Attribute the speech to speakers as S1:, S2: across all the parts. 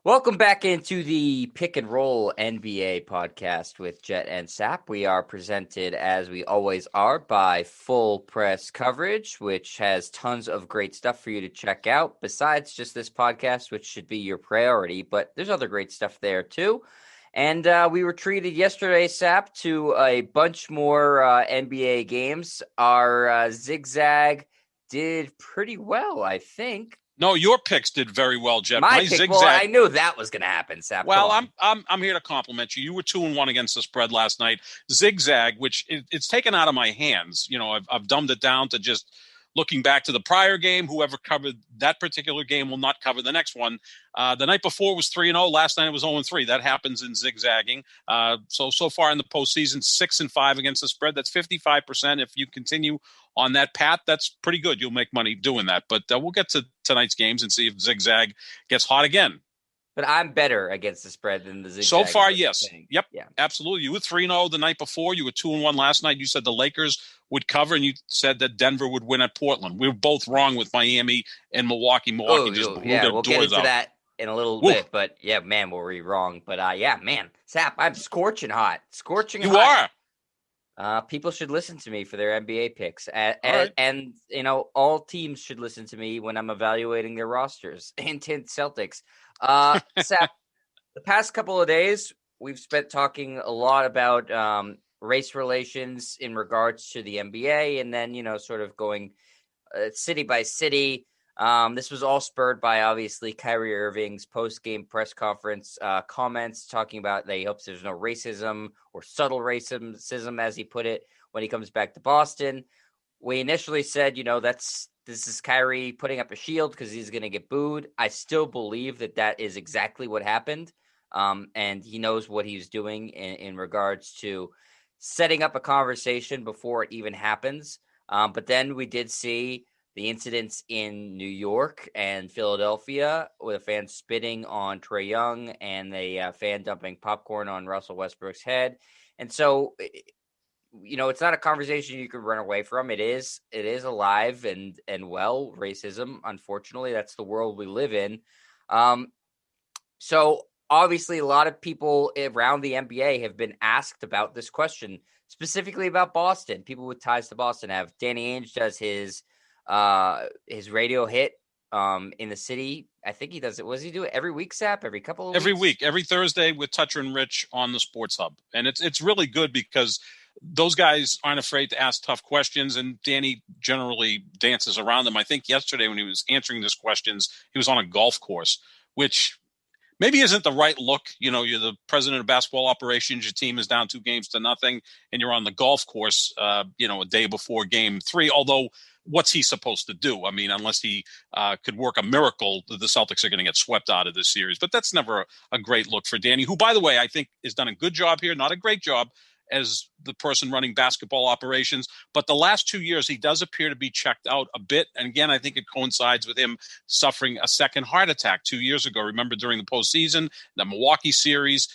S1: Welcome back into the Pick and Roll NBA podcast with Jet and Sap. We are presented, as we always are, by Full Press Coverage, which has tons of great stuff for you to check out, besides just this podcast, which should be your priority. But there's other great stuff there, too. And we were treated yesterday, Sap, to a bunch more NBA games. Our zigzag did pretty well, I think.
S2: No, your picks did very well, Jet.
S1: My
S2: My
S1: pick, well,
S2: zigzag.
S1: I knew that was going to happen, Sap. Come
S2: Well,
S1: on.
S2: I'm here to compliment you. You were 2-1 against the spread last night. Zigzag, which it's taken out of my hands. I've dumbed it down to just looking back to the prior game. Whoever covered that particular game will not cover the next one. The night before was 3-0. Last night it was 0-3. That happens in zigzagging. So far in the postseason, 6-5 against the spread. That's 55%. If you continue on that path, that's pretty good. You'll make money doing that. But we'll get to tonight's games and see if zigzag gets hot again.
S1: But I'm better against the spread than the zigzag.
S2: So far, yes. Yep.
S1: Yeah.
S2: Absolutely. You were 3-0 the night before. You were 2-1 last night. You said the Lakers would cover, and you said that Denver would win at Portland. We were both wrong with Miami and Milwaukee. Milwaukee just blew their
S1: we'll
S2: doors
S1: get into
S2: out.
S1: that in a little bit. But, yeah, man, were we wrong. But, man, Sap, I'm scorching hot. Scorching
S2: you
S1: hot.
S2: are.
S1: People should listen to me for their NBA picks.
S2: Right.
S1: And, all teams should listen to me when I'm evaluating their rosters. Hint, hint, Celtics. Sap, the past couple of days, we've spent talking a lot about race relations in regards to the NBA, and then, sort of going city by city. This was all spurred by, obviously, Kyrie Irving's post-game press conference comments talking about that he hopes there's no racism or subtle racism, as he put it, when he comes back to Boston. We initially said, this is Kyrie putting up a shield because he's going to get booed. I still believe that is exactly what happened. And he knows what he's doing in regards to setting up a conversation before it even happens. But then we did see the incidents in New York and Philadelphia with a fan spitting on Trae Young and a fan dumping popcorn on Russell Westbrook's head. And so, it's not a conversation you can run away from. It is alive and well, racism. Unfortunately, that's the world we live in. So obviously, a lot of people around the NBA have been asked about this question, specifically about Boston. People with ties to Boston have. Danny Ainge does his radio hit in the city. I think he does it. Was he do it every week, Sap? Every couple of
S2: Every
S1: weeks?
S2: week, every Thursday with Toucher and Rich on the Sports Hub. And it's really good because those guys aren't afraid to ask tough questions, and Danny generally dances around them. I think yesterday when he was answering these questions, he was on a golf course, which maybe isn't the right look. You're the president of basketball operations. Your team is down 2-0, and you're on the golf course, a day before game 3. Although, what's he supposed to do? I mean, unless he could work a miracle, the Celtics are going to get swept out of this series. But that's never a great look for Danny, who, by the way, I think has done a good job here. Not a great job as the person running basketball operations. But the last 2 years, he does appear to be checked out a bit. And again, I think it coincides with him suffering a second heart attack 2 years ago. Remember, during the postseason, the Milwaukee series,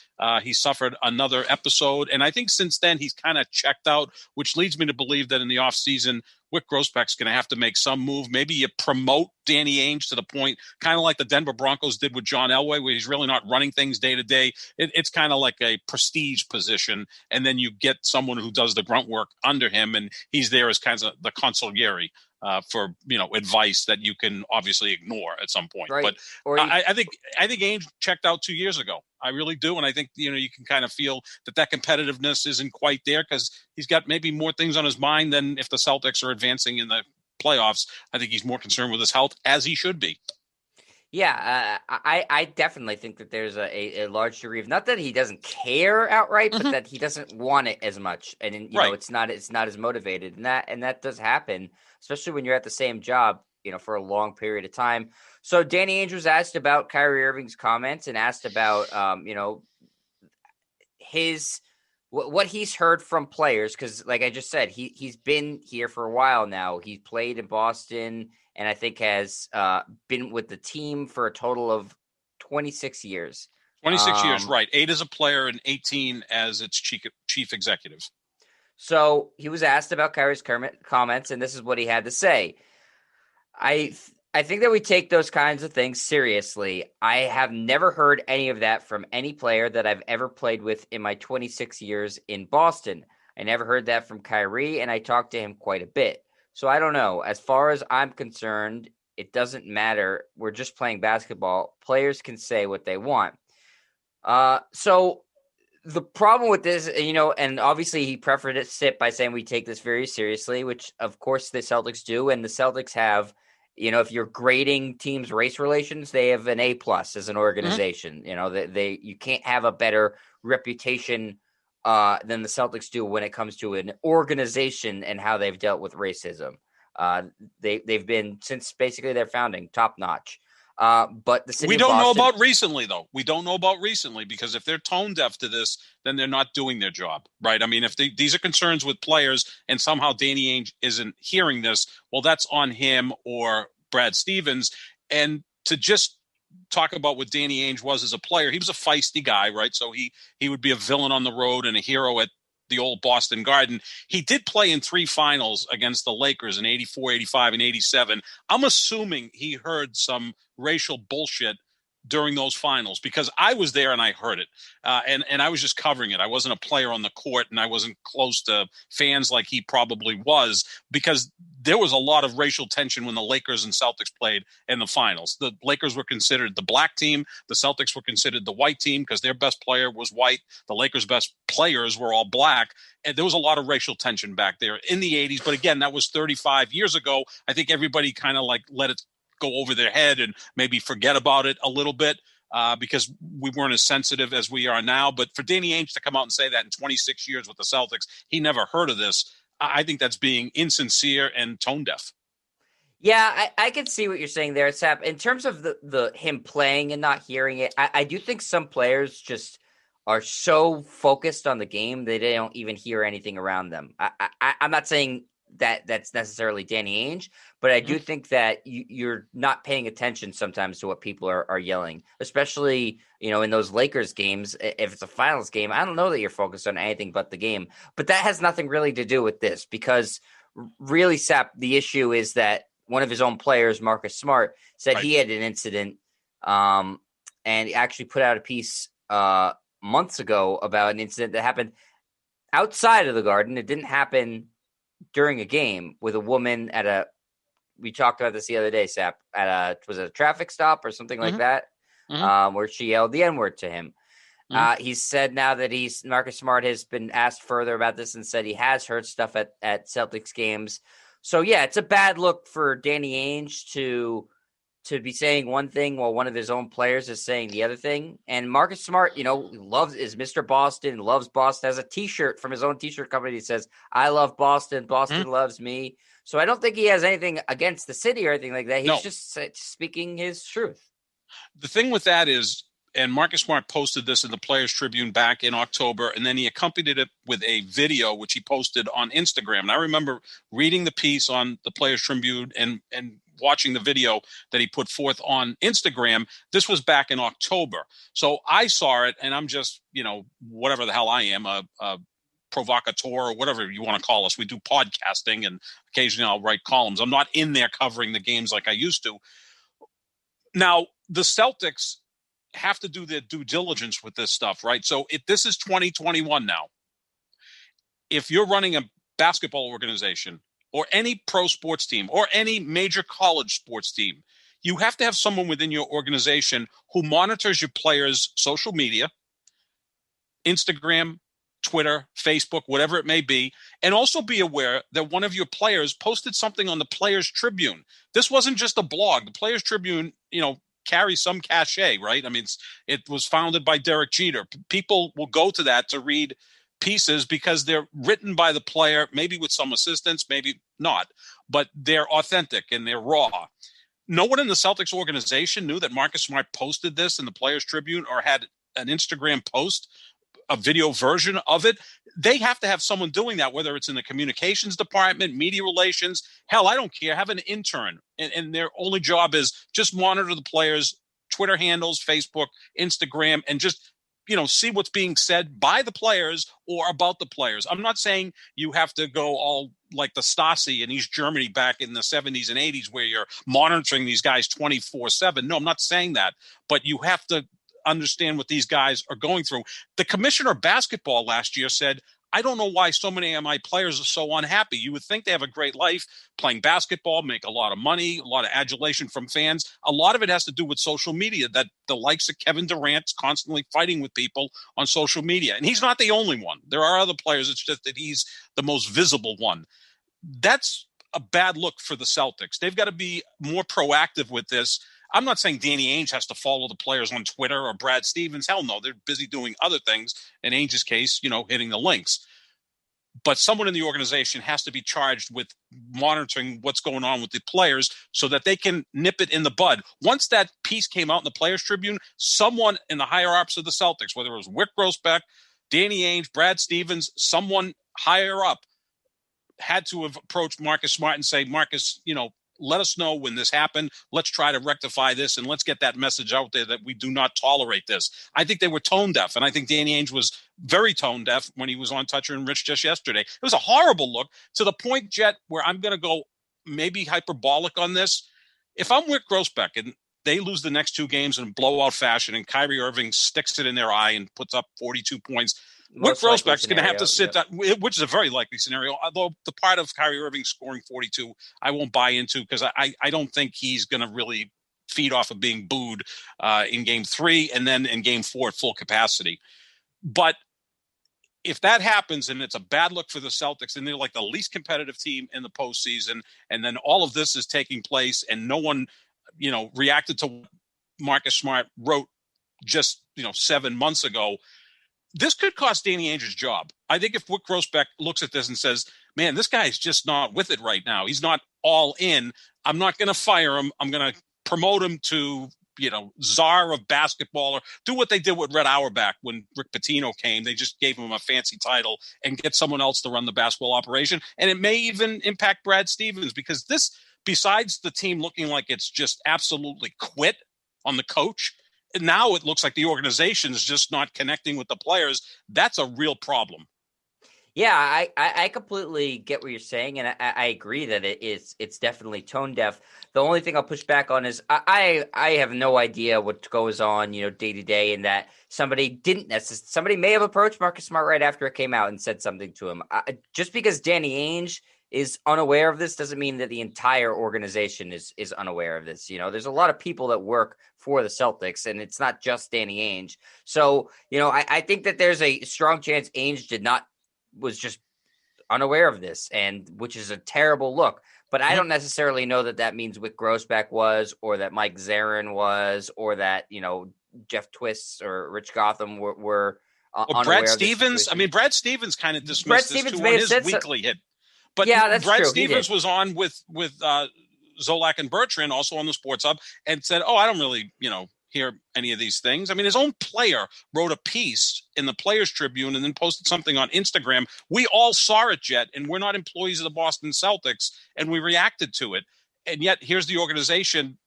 S2: he suffered another episode. And I think since then, he's kind of checked out, which leads me to believe that in the offseason, Wyc Grousbeck's going to have to make some move. Maybe you promote Danny Ainge to the point, kind of like the Denver Broncos did with John Elway, where he's really not running things day to day. It's kind of like a prestige position. And then you get someone who does the grunt work under him, and he's there as kind of the consigliere for advice that you can obviously ignore at some point.
S1: Right.
S2: But I think Ainge checked out 2 years ago. I really do, and I think you can kind of feel that competitiveness isn't quite there because he's got maybe more things on his mind than if the Celtics are advancing in the playoffs. I think he's more concerned with his health, as he should be.
S1: Yeah, I definitely think that there's a large degree of, not that he doesn't care outright, but that he doesn't want it as much, and it's not as motivated, and that does happen, especially when you're at the same job, for a long period of time. So Danny Ainge was asked about Kyrie Irving's comments and asked about what he's heard from players, because like I just said, he's been here for a while now. He played in Boston, and I think has been with the team for a total of 26 years.
S2: 26 years, right. 8 as a player and 18 as its chief executive.
S1: So he was asked about Kyrie's Kermit comments, and this is what he had to say. I I think that we take those kinds of things seriously. I have never heard any of that from any player that I've ever played with in my 26 years in Boston. I never heard that from Kyrie, and I talked to him quite a bit. So I don't know. As far as I'm concerned, it doesn't matter. We're just playing basketball. Players can say what they want. So the problem with this, and obviously he prefaced it by saying we take this very seriously, which of course the Celtics do, and the Celtics have, if you're grading teams' race relations, they have an A+ as an organization. They you can't have a better reputation than the Celtics do when it comes to an organization and how they've dealt with racism. They've been, since basically their founding, top notch. But the city
S2: we
S1: of
S2: don't
S1: Boston,
S2: know about recently, though. We don't know about recently, because if they're tone deaf to this, then they're not doing their job, right? I mean, if these are concerns with players and somehow Danny Ainge isn't hearing this, well, that's on him or Brad Stevens. And to just talk about what Danny Ainge was as a player, he was a feisty guy, right? So he would be a villain on the road and a hero at the old Boston Garden. He did play in 3 finals against the Lakers in 84, 85, and 87. I'm assuming he heard some racial bullshit during those finals, because I was there and I heard it. And I was just covering it. I wasn't a player on the court, and I wasn't close to fans like he probably was, because there was a lot of racial tension when the Lakers and Celtics played in the finals. The Lakers were considered the black team. The Celtics were considered the white team because their best player was white. The Lakers' best players were all black. And there was a lot of racial tension back there in the 80s. But again, that was 35 years ago. I think everybody kind of like let it go over their head and maybe forget about it a little bit, because we weren't as sensitive as we are now. But for Danny Ainge to come out and say that in 26 years with the Celtics, he never heard of this, I think that's being insincere and tone deaf.
S1: Yeah, I can see what you're saying there, Sap. In terms of the him playing and not hearing it, I do think some players just are so focused on the game that they don't even hear anything around them. I'm not saying that that's necessarily Danny Ainge, but I do think that you're not paying attention sometimes to what people are yelling, especially, in those Lakers games. If it's a finals game, I don't know that you're focused on anything but the game. But that has nothing really to do with this, because really, Sap, the issue is that one of his own players, Marcus Smart, said he had an incident, and he actually put out a piece months ago about an incident that happened outside of the Garden. It didn't happen during a game, with a woman we talked about this the other day, Sap, was it a traffic stop or something like that, where she yelled the N-word to him. He said now that Marcus Smart has been asked further about this and said he has heard stuff at Celtics games. So yeah, it's a bad look for Danny Ainge to be saying one thing while one of his own players is saying the other thing. And Marcus Smart, is Mr. Boston, loves Boston, has a T-shirt from his own T-shirt company that says, "I love Boston, Boston loves me." So I don't think he has anything against the city or anything like that. He's just speaking his truth.
S2: The thing with that is, and Marcus Smart posted this in the Players Tribune back in October, and then he accompanied it with a video which he posted on Instagram. And I remember reading the piece on the Players Tribune and watching the video that he put forth on Instagram. This was back in October. So I saw it, and I'm just, whatever the hell I am, a provocateur or whatever you want to call us. We do podcasting, and occasionally I'll write columns. I'm not in there covering the games like I used to. Now, the Celtics have to do their due diligence with this stuff, right? So if this is 2021 now, if you're running a basketball organization or any pro sports team or any major college sports team, you have to have someone within your organization who monitors your players' social media, Instagram, Twitter, Facebook, whatever it may be, and also be aware that one of your players posted something on the Players Tribune. This wasn't just a blog. The Players Tribune, carries some cachet, right? I mean, it was founded by Derek Jeter. People will go to that to read pieces because they're written by the player, maybe with some assistance, maybe not, but they're authentic and they're raw. No one in the Celtics organization knew that Marcus Smart posted this in the Players Tribune or had an Instagram post, a video version of it. They have to have someone doing that, whether it's in the communications department, media relations. Hell, I don't care. Have an intern. And their only job is just monitor the players' Twitter handles, Facebook, Instagram, and just see what's being said by the players or about the players. I'm not saying you have to go all like the Stasi in East Germany back in the 70s and 80s where you're monitoring these guys 24/7. No, I'm not saying that. But you have to understand what these guys are going through. The commissioner of basketball last year said, I don't know why so many of my players are so unhappy. You would think they have a great life playing basketball, make a lot of money, a lot of adulation from fans. A lot of it has to do with social media, that the likes of Kevin Durant's constantly fighting with people on social media. And he's not the only one. There are other players. It's just that he's the most visible one. That's a bad look for the Celtics. They've got to be more proactive with this. I'm not saying Danny Ainge has to follow the players on Twitter or Brad Stevens. Hell no, they're busy doing other things. In Ainge's case, hitting the links. But someone in the organization has to be charged with monitoring what's going on with the players so that they can nip it in the bud. Once that piece came out in the Players Tribune, someone in the higher ups of the Celtics, whether it was Wick Grossbeck, Danny Ainge, Brad Stevens, someone higher up had to have approached Marcus Smart and say, Marcus, let us know when this happened. Let's try to rectify this, and let's get that message out there that we do not tolerate this. I think they were tone deaf, and I think Danny Ainge was very tone deaf when he was on Toucher and Rich just yesterday. It was a horrible look, to the point, Jet, where I'm going to go maybe hyperbolic on this. If I'm Wick Grossbeck and they lose the next two games in blowout fashion and Kyrie Irving sticks it in their eye and puts up 42 points, Wick Grossbeck's going to have to sit down, which is a very likely scenario, although the part of Kyrie Irving scoring 42 I won't buy into, because I don't think he's going to really feed off of being booed in Game 3 and then in Game 4 at full capacity. But if that happens and it's a bad look for the Celtics and they're like the least competitive team in the postseason, and then all of this is taking place and no one reacted to what Marcus Smart wrote just 7 months ago, this could cost Danny Ainge's job. I think if Wick Grossbeck looks at this and says, man, this guy's just not with it right now, he's not all in, I'm not going to fire him. I'm going to promote him to, czar of basketball, or do what they did with Red Auerbach when Rick Pitino came. They just gave him a fancy title and get someone else to run the basketball operation. And it may even impact Brad Stevens, because this, besides the team looking like it's just absolutely quit on the coach, now it looks like the organization is just not connecting with the players. That's a real problem.
S1: Yeah, I completely get what you're saying, and I agree that it's definitely tone deaf. The only thing I'll push back on is I have no idea what goes on, day to day, and that somebody may have approached Marcus Smart right after it came out and said something to him. Just because Danny Ainge is unaware of this doesn't mean that the entire organization is unaware of this. There's a lot of people that work for the Celtics, and it's not just Danny Ainge. So, I think that there's a strong chance Ainge was just unaware of this, and which is a terrible look. But I don't necessarily know that means Wick Grossbeck was, or that Mike Zarin was, or that, Jeff Twists or Rich Gotham were unaware
S2: Brad Stevens. I mean, Brad Stevens kind of dismissed this too on his weekly hit. But
S1: yeah, that's
S2: Brad
S1: true.
S2: Stevens was on with Zolak and Bertrand, also on the Sports Hub, and said, I don't really, hear any of these things. I mean, his own player wrote a piece in the Players Tribune and then posted something on Instagram. We all saw it, Jet, and we're not employees of the Boston Celtics, and we reacted to it. And yet here's the organization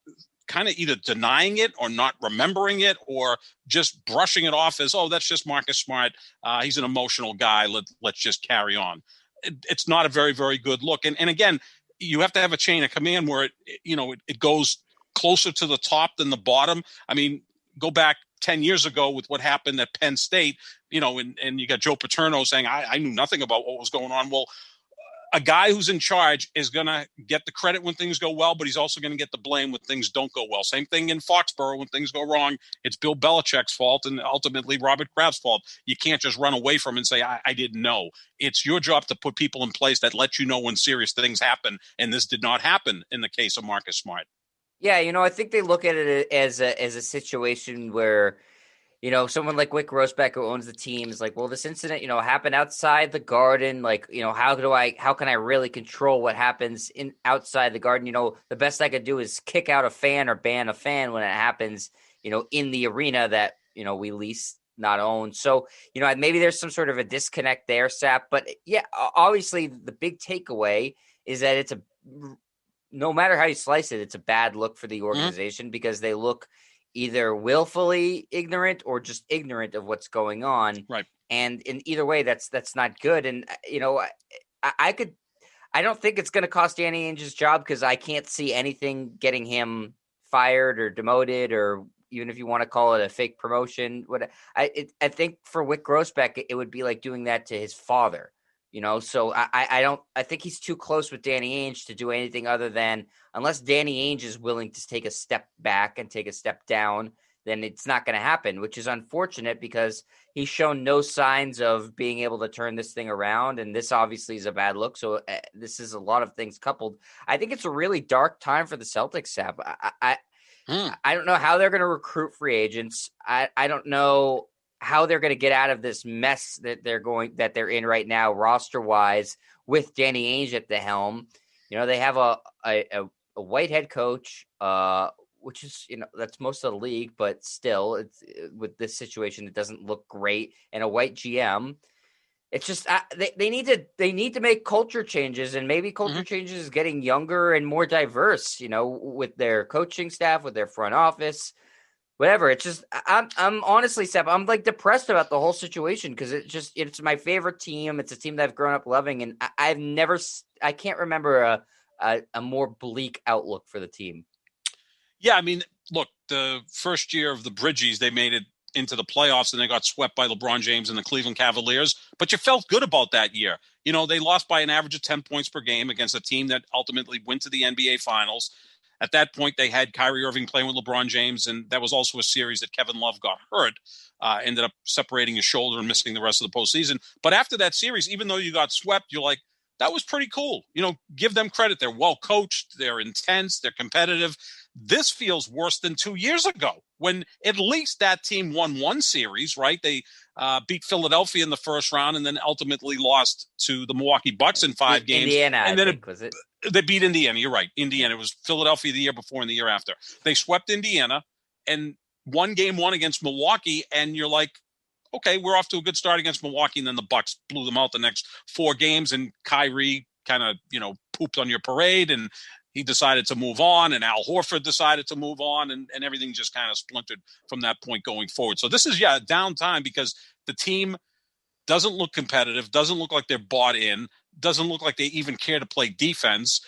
S2: kind of either denying it or not remembering it, or just brushing it off as, that's just Marcus Smart. He's an emotional guy. Let's just carry on. It's not a very, very good look. And again, you have to have a chain of command where it goes closer to the top than the bottom. I mean, go back 10 years ago with what happened at Penn State, and you got Joe Paterno saying, I knew nothing about what was going on. Well, a guy who's in charge is going to get the credit when things go well, but he's also going to get the blame when things don't go well. Same thing in Foxborough. When things go wrong, it's Bill Belichick's fault and ultimately Robert Kraft's fault. You can't just run away from it and say, I didn't know. It's your job to put people in place that let you know when serious things happen, and this did not happen in the case of Marcus Smart.
S1: Yeah, I think they look at it as a situation where, someone like Wick Grossbeck, who owns the team, is like, well, this incident, happened outside the Garden. Like, how can I really control what happens outside the Garden? The best I could do is kick out a fan or ban a fan when it happens, in the arena that, we lease, not own. So, maybe there's some sort of a disconnect there, Sap. But yeah, obviously the big takeaway is that no matter how you slice it, it's a bad look for the organization because they look either willfully ignorant or just ignorant of what's going on.
S2: Right.
S1: And in either way, that's not good. And I don't think it's going to cost Danny Ainge's job, because I can't see anything getting him fired or demoted, or even if you want to call it a fake promotion. I think for Wyc Grousbeck, it would be like doing that to his father. So I think he's too close with Danny Ainge to do anything other than, unless Danny Ainge is willing to take a step back and take a step down, then it's not going to happen, which is unfortunate, because he's shown no signs of being able to turn this thing around. And this obviously is a bad look. So this is a lot of things coupled. I think it's a really dark time for the Celtics, Sap. I don't know how they're going to recruit free agents. I don't know how they're going to get out of this mess that they're in right now, roster wise, with Danny Ainge at the helm. They have a white head coach, which is, that's most of the league, but still, it's with this situation, it doesn't look great, and a white GM. It's just they need to make culture changes, and maybe culture changes is getting younger and more diverse, with their coaching staff, with their front office, whatever. It's just I'm honestly, Seth, I'm like depressed about the whole situation, because it's my favorite team. It's a team that I've grown up loving, and I can't remember a more bleak outlook for the team.
S2: Yeah, I mean, look, the first year of the Bridgies, they made it into the playoffs, and they got swept by LeBron James and the Cleveland Cavaliers. But you felt good about that year. They lost by an average of 10 points per game against a team that ultimately went to the NBA Finals. At that point, they had Kyrie Irving playing with LeBron James, and that was also a series that Kevin Love got hurt, ended up separating his shoulder and missing the rest of the postseason. But after that series, even though you got swept, you're like, that was pretty cool. Give them credit. They're well coached. They're intense. They're competitive. This feels worse than 2 years ago, when at least that team won one series, right? They beat Philadelphia in the first round, and then ultimately lost to the Milwaukee Bucks in 5 games.
S1: Indiana, and then was it?
S2: They beat Indiana. You're right. Indiana. It was Philadelphia the year before and the year after. They swept Indiana and won game 1 against Milwaukee, and you're like, okay, we're off to a good start against Milwaukee, and then the Bucks blew them out the next 4 games, and Kyrie kind of, pooped on your parade, and he decided to move on, and Al Horford decided to move on, and everything just kind of splintered from that point going forward. So this is, a downtime, because the team doesn't look competitive, doesn't look like they're bought in, doesn't look like they even care to play defense.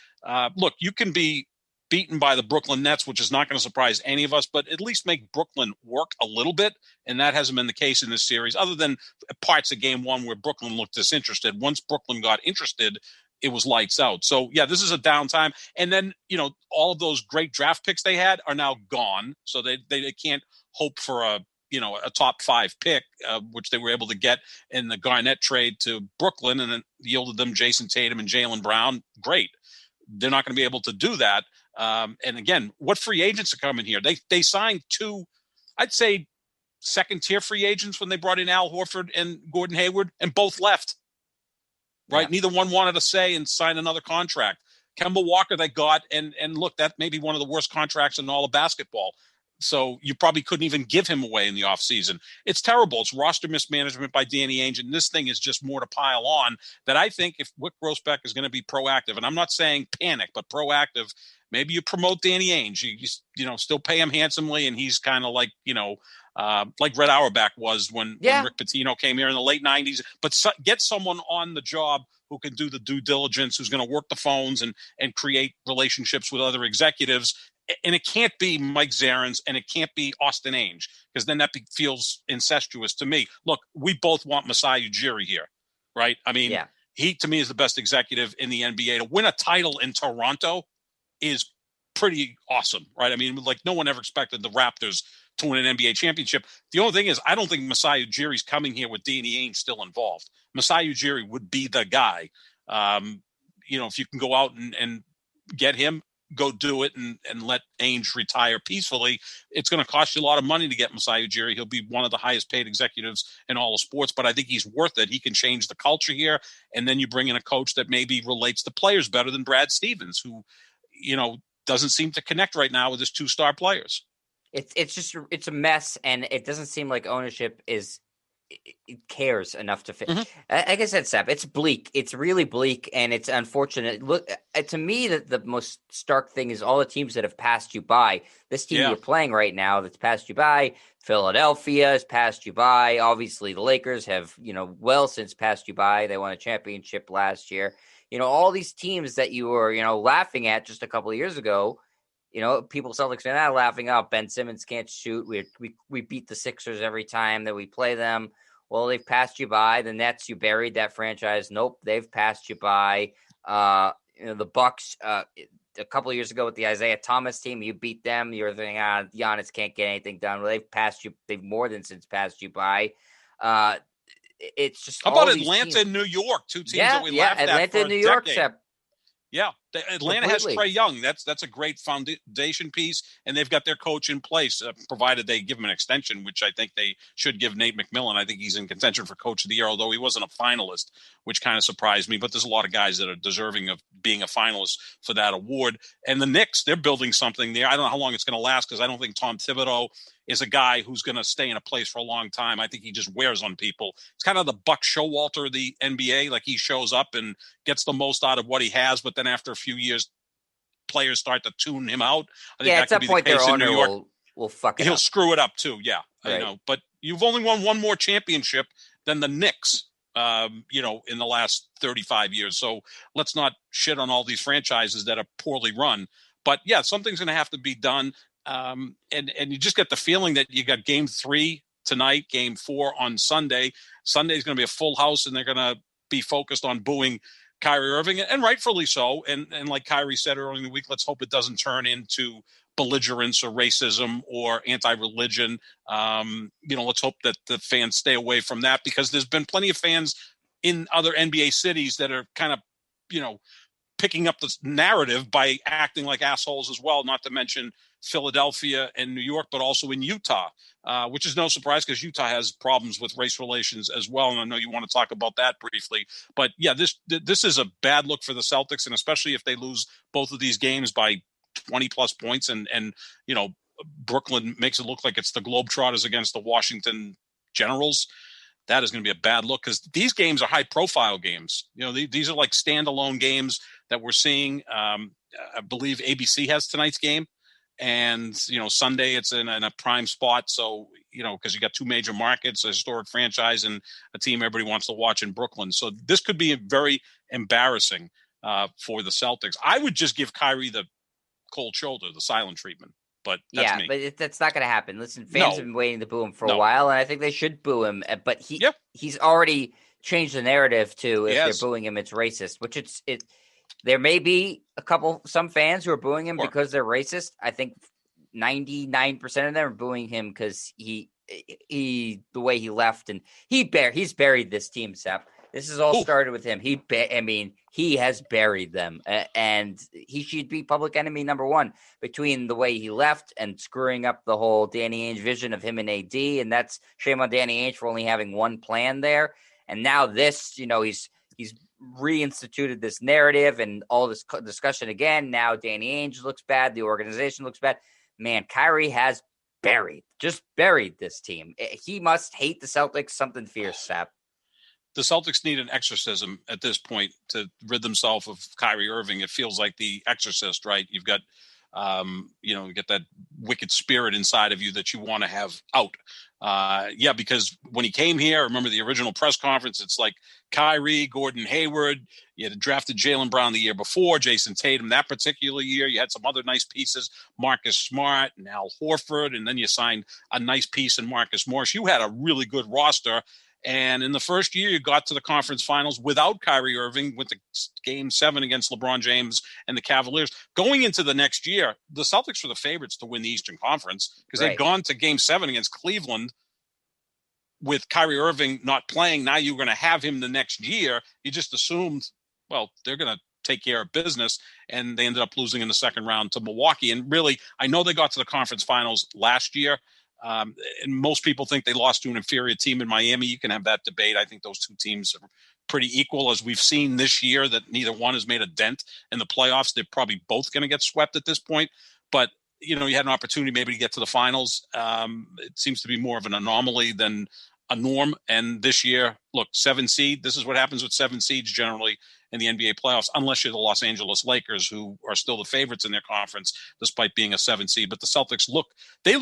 S2: Look, you can be beaten by the Brooklyn Nets, which is not going to surprise any of us, but at least make Brooklyn work a little bit, and that hasn't been the case in this series, other than parts of game 1 where Brooklyn looked disinterested. Once Brooklyn got interested, it was lights out. So, yeah, this is a downtime. And then, all of those great draft picks they had are now gone, so they can't hope for a top 5 pick, which they were able to get in the Garnett trade to Brooklyn, and then yielded them Jason Tatum and Jaylen Brown. Great. They're not going to be able to do that. And again, what free agents are coming here? They signed 2, I'd say, second-tier free agents when they brought in Al Horford and Gordon Hayward, and both left. Right? Yeah. Neither one wanted to say and sign another contract. Kemba Walker they got, and look, that may be one of the worst contracts in all of basketball. So you probably couldn't even give him away in the offseason. It's terrible. It's roster mismanagement by Danny Ainge, and this thing is just more to pile on. That I think if Wyc Grousbeck is going to be proactive, and I'm not saying panic, but proactive, maybe you promote Danny Ainge. You still pay him handsomely, and he's kind of like, like Red Auerbach was when Rick Pitino came here in the late 90s. But get someone on the job who can do the due diligence, who's going to work the phones and create relationships with other executives. And it can't be Mike Zarens, and it can't be Austin Ainge, because then that feels incestuous to me. Look, we both want Masai Ujiri here, right? I mean, he, to me, is the best executive in the NBA. To win a title in Toronto is pretty awesome, right? I mean, like, no one ever expected the Raptors to win an NBA championship. The only thing is, I don't think Masai Ujiri's coming here with Danny Ainge still involved. Masai Ujiri would be the guy. If you can go out and get him, go do it and let Ainge retire peacefully. It's going to cost you a lot of money to get Masai Ujiri. He'll be one of the highest paid executives in all of sports, but I think he's worth it. He can change the culture here. And then you bring in a coach that maybe relates to players better than Brad Stevens, who, doesn't seem to connect right now with his 2-star players.
S1: It's a mess, and it doesn't seem like ownership is it cares enough to fit.
S2: Mhm.
S1: Like I said, Sap, it's bleak. It's really bleak, and it's unfortunate. Look, to me, the most stark thing is all the teams that have passed you by. This team
S2: Yeah.
S1: you're playing right now that's passed you by. Philadelphia has passed you by. Obviously, the Lakers have, well since passed you by. They won a championship last year. All these teams that you were, laughing at just a couple of years ago. People Celtics fan are laughing out. Ben Simmons can't shoot. We beat the Sixers every time that we play them. Well, they've passed you by. The Nets, you buried that franchise. Nope, they've passed you by. The Bucks, a couple of years ago with the Isaiah Thomas team, you beat them. You're thinking, Giannis can't get anything done. Well, they've passed you. They've more than since passed you by. It's just
S2: How
S1: all
S2: about
S1: these
S2: Atlanta
S1: teams.
S2: and New York, two teams
S1: Yeah,
S2: that we laughed
S1: Atlanta
S2: at for
S1: and
S2: a
S1: New York,
S2: decade?
S1: Sep.
S2: Yeah, Atlanta
S1: Completely.
S2: has Trae Young. That's a great foundation piece, and they've got their coach in place, provided they give him an extension, which I think they should give Nate McMillan. I think he's in contention for Coach of the Year, although he wasn't a finalist, which kind of surprised me. But there's a lot of guys that are deserving of being a finalist for that award. And the Knicks, they're building something there. I don't know how long it's going to last because I don't think Tom Thibodeau is a guy who's going to stay in a place for a long time. I think he just wears on people. It's kind of the Buck Showalter of the NBA. Like he shows up and gets the most out of what he has, but then after a few years, players start to tune him out. I think
S1: Yeah,
S2: that
S1: at
S2: could
S1: some
S2: be the
S1: point their
S2: case in New
S1: owner
S2: York.
S1: will fuck it
S2: He'll
S1: up.
S2: screw it up too. Yeah,
S1: Right.
S2: But you've only won one more championship than the Knicks. In the last 35 years. So let's not shit on all these franchises that are poorly run. But yeah, something's going to have to be done. And you just get the feeling that you got game 3 tonight, game 4 on Sunday. Sunday's going to be a full house, and they're going to be focused on booing Kyrie Irving, and rightfully so. And like Kyrie said earlier in the week, let's hope it doesn't turn into belligerence or racism or anti-religion. Let's hope that the fans stay away from that, because there's been plenty of fans in other NBA cities that are kind of, picking up this narrative by acting like assholes as well, not to mention Philadelphia and New York, but also in Utah, which is no surprise because Utah has problems with race relations as well. And I know you want to talk about that briefly. But yeah, this is a bad look for the Celtics, and especially if they lose both of these games by 20 plus points and Brooklyn makes it look like it's the Globetrotters against the Washington Generals. That is going to be a bad look, because these games are high profile games. These are like standalone games that we're seeing. I believe ABC has tonight's game, and Sunday it's in a prime spot. So because you got two major markets, a historic franchise, and a team everybody wants to watch in Brooklyn. So this could be very embarrassing for the Celtics. I would just give Kyrie the cold shoulder, the silent treatment. But that's me.
S1: But that's not going to happen. Listen, fans have been waiting to boo him for a while, and I think they should boo him. But he's already changed the narrative to, if they're booing him, it's racist. Which there may be some fans who are booing him because they're racist. I think 99% of them are booing him because he the way he left, and he's buried this team, Sep. This has all started with him. He has buried them, and he should be public enemy number one between the way he left and screwing up the whole Danny Ainge vision of him and AD. And that's shame on Danny Ainge for only having one plan there. And now this, he's reinstituted this narrative and all this discussion again. Now Danny Ainge looks bad. The organization looks bad. Man, Kyrie has buried this team. He must hate the Celtics something fierce, Sap.
S2: The Celtics need an exorcism at this point to rid themselves of Kyrie Irving. It feels like The Exorcist, right? You've got, you get that wicked spirit inside of you that you want to have out. Because when he came here, I remember the original press conference, it's like Kyrie, Gordon Hayward. You had drafted Jaylen Brown the year before, Jason Tatum that particular year. You had some other nice pieces, Marcus Smart and Al Horford, and then you signed a nice piece in Marcus Morris. You had a really good roster. And in the first year, you got to the conference finals without Kyrie Irving, with the game 7 against LeBron James and the Cavaliers. Going into the next year, the Celtics were the favorites to win the Eastern Conference, because they'd gone to game 7 against Cleveland with Kyrie Irving not playing. Now you're going to have him the next year. You just assumed, well, they're going to take care of business, and they ended up losing in the second round to Milwaukee. And really, I know they got to the conference finals last year. And most people think they lost to an inferior team in Miami. You can have that debate. I think those two teams are pretty equal, as we've seen this year, that neither one has made a dent in the playoffs. They're probably both going to get swept at this point. But, you had an opportunity maybe to get to the finals. It seems to be more of an anomaly than a norm. And this year, look, 7 seed. This is what happens with 7 seeds generally in the NBA playoffs, unless you're the Los Angeles Lakers, who are still the favorites in their conference, despite being a 7 seed. But the Celtics look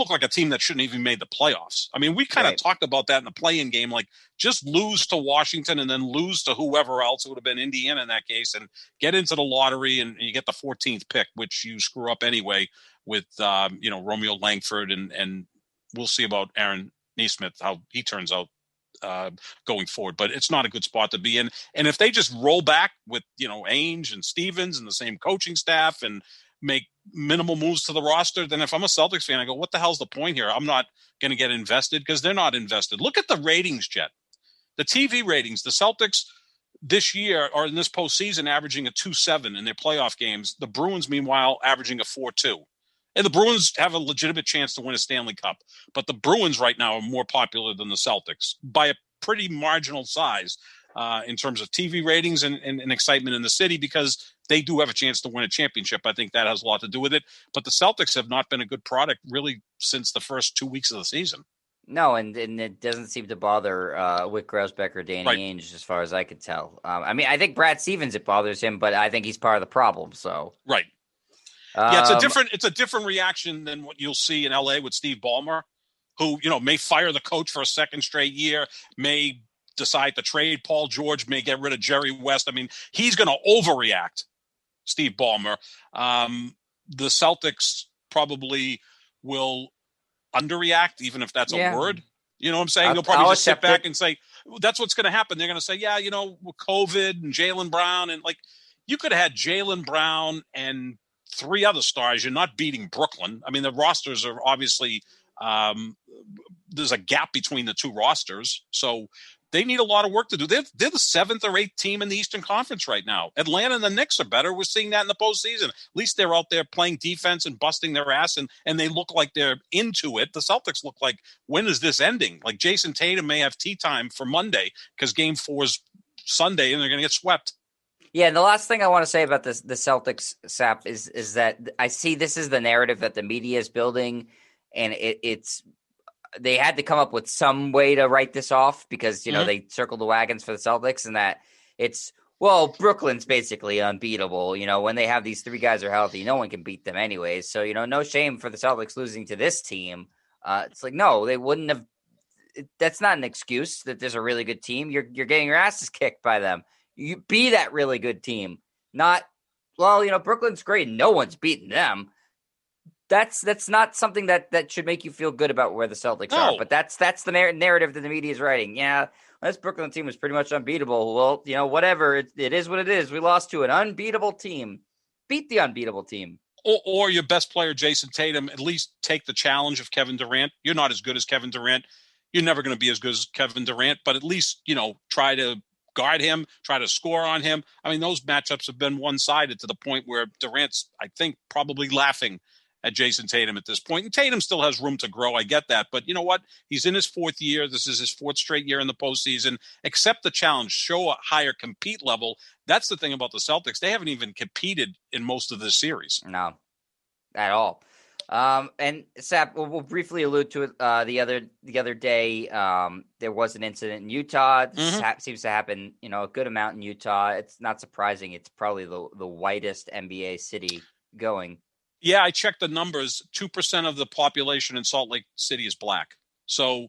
S2: like a team that shouldn't even made the playoffs. I mean, we kind of talked about that in the play-in game, like just lose to Washington and then lose to whoever else. It would have been Indiana in that case, and get into the lottery and you get the 14th pick, which you screw up anyway with, Romeo Langford, and we'll see about Aaron Nesmith, how he turns out going forward. But it's not a good spot to be in. And if they just roll back with, Ainge and Stevens and the same coaching staff and make minimal moves to the roster, then if I'm a Celtics fan, I go, what the hell's the point here? I'm not going to get invested, because they're not invested. Look at the ratings, Jet. The TV ratings. The Celtics this year are in this postseason averaging a 2.7 in their playoff games. The Bruins, meanwhile, averaging a 4.2. And the Bruins have a legitimate chance to win a Stanley Cup. But the Bruins right now are more popular than the Celtics by a pretty marginal size in terms of TV ratings and excitement in the city, because they do have a chance to win a championship. I think that has a lot to do with it. But the Celtics have not been a good product really since the first 2 weeks of the season.
S1: No, and it doesn't seem to bother Wick Grousbeck or Danny Ainge, as far as I could tell. I think Brad Stevens, it bothers him, but I think he's part of the problem. So
S2: right. Yeah, it's a different reaction than what you'll see in LA with Steve Ballmer, who, may fire the coach for a second straight year, may decide to trade Paul George, may get rid of Jerry West. I mean, he's going to overreact, Steve Ballmer. The Celtics probably will underreact, even if that's a word. You know what I'm saying? They'll probably just sit back and say, that's what's going to happen. They're going to say, with COVID and Jaylen Brown, and you could have had Jaylen Brown and 3 other stars. You're not beating Brooklyn. I mean, the rosters are obviously there's a gap between the 2 rosters, so they need a lot of work to do. They're the 7th or 8th team in the Eastern Conference right now. Atlanta and the Knicks are better. We're seeing that in the postseason. At least they're out there playing defense and busting their ass, and they look like they're into it. The Celtics look like, when is this ending? Like Jason Tatum may have tea time for Monday because Game 4 is Sunday, and they're going to get swept.
S1: Yeah, and the last thing I want to say about the Celtics, Sap, is that I see this is the narrative that the media is building, and it's they had to come up with some way to write this off, because they circled the wagons for the Celtics, and that it's, Brooklyn's basically unbeatable. When they have these 3 guys are healthy, no one can beat them anyways. So no shame for the Celtics losing to this team. It's like, no, they wouldn't have. That's not an excuse that there's a really good team. You're getting your asses kicked by them. You be that really good team, not, Brooklyn's great. No one's beating them. That's not something that should make you feel good about where the Celtics are. But that's the narrative that the media is writing. Yeah, this Brooklyn team was pretty much unbeatable. Well, whatever. It is what it is. We lost to an unbeatable team. Beat the unbeatable team.
S2: Or your best player, Jason Tatum, at least take the challenge of Kevin Durant. You're not as good as Kevin Durant. You're never going to be as good as Kevin Durant, but at least, try to guard him, try to score on him. I mean, those matchups have been one-sided to the point where Durant's, I think, probably laughing at Jason Tatum at this point. And Tatum still has room to grow. I get that. But you know what? He's in his 4th year. This is his 4th straight year in the postseason. Accept the challenge. Show a higher compete level. That's the thing about the Celtics. They haven't even competed in most of this series.
S1: No, at all. And Sap, we'll briefly allude to it. The other day, there was an incident in Utah. This seems to happen, a good amount in Utah. It's not surprising. It's probably the whitest NBA city going.
S2: Yeah, I checked the numbers. 2% of the population in Salt Lake City is black. So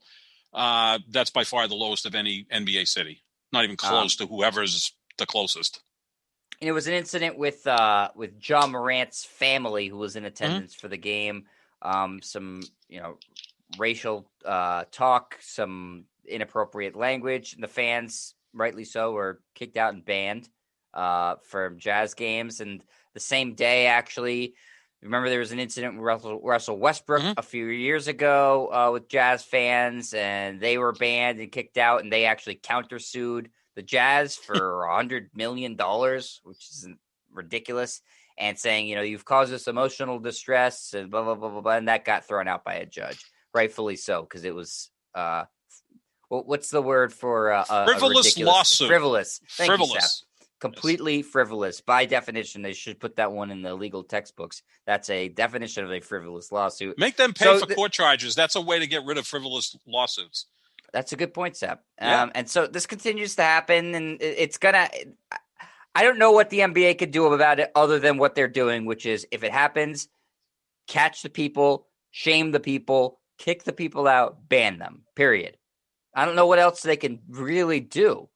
S2: that's by far the lowest of any NBA city. Not even close to whoever's the closest.
S1: And it was an incident with Ja Morant's family, who was in attendance for the game. Some racial talk, some inappropriate language. And the fans, rightly so, were kicked out and banned from Jazz games. And the same day, actually, remember there was an incident with Russell Westbrook a few years ago with Jazz fans, and they were banned and kicked out, and they actually countersued the Jazz for $100 million, which is ridiculous, and saying, you've caused us emotional distress and blah, blah, blah, blah, blah. And that got thrown out by a judge, rightfully so, because it was, what's the word for
S2: frivolous lawsuit?
S1: Frivolous.
S2: Frivolous.
S1: Completely frivolous. By definition, they should put that one in the legal textbooks. That's a definition of a frivolous lawsuit.
S2: Make them pay for court charges. That's a way to get rid of frivolous lawsuits.
S1: That's a good point, Sap.
S2: Yeah.
S1: And so this continues to happen, and it's gonna. I don't know what the NBA could do about it other than what they're doing, which is if it happens, catch the people, shame the people, kick the people out, ban them. Period. I don't know what else they can really do.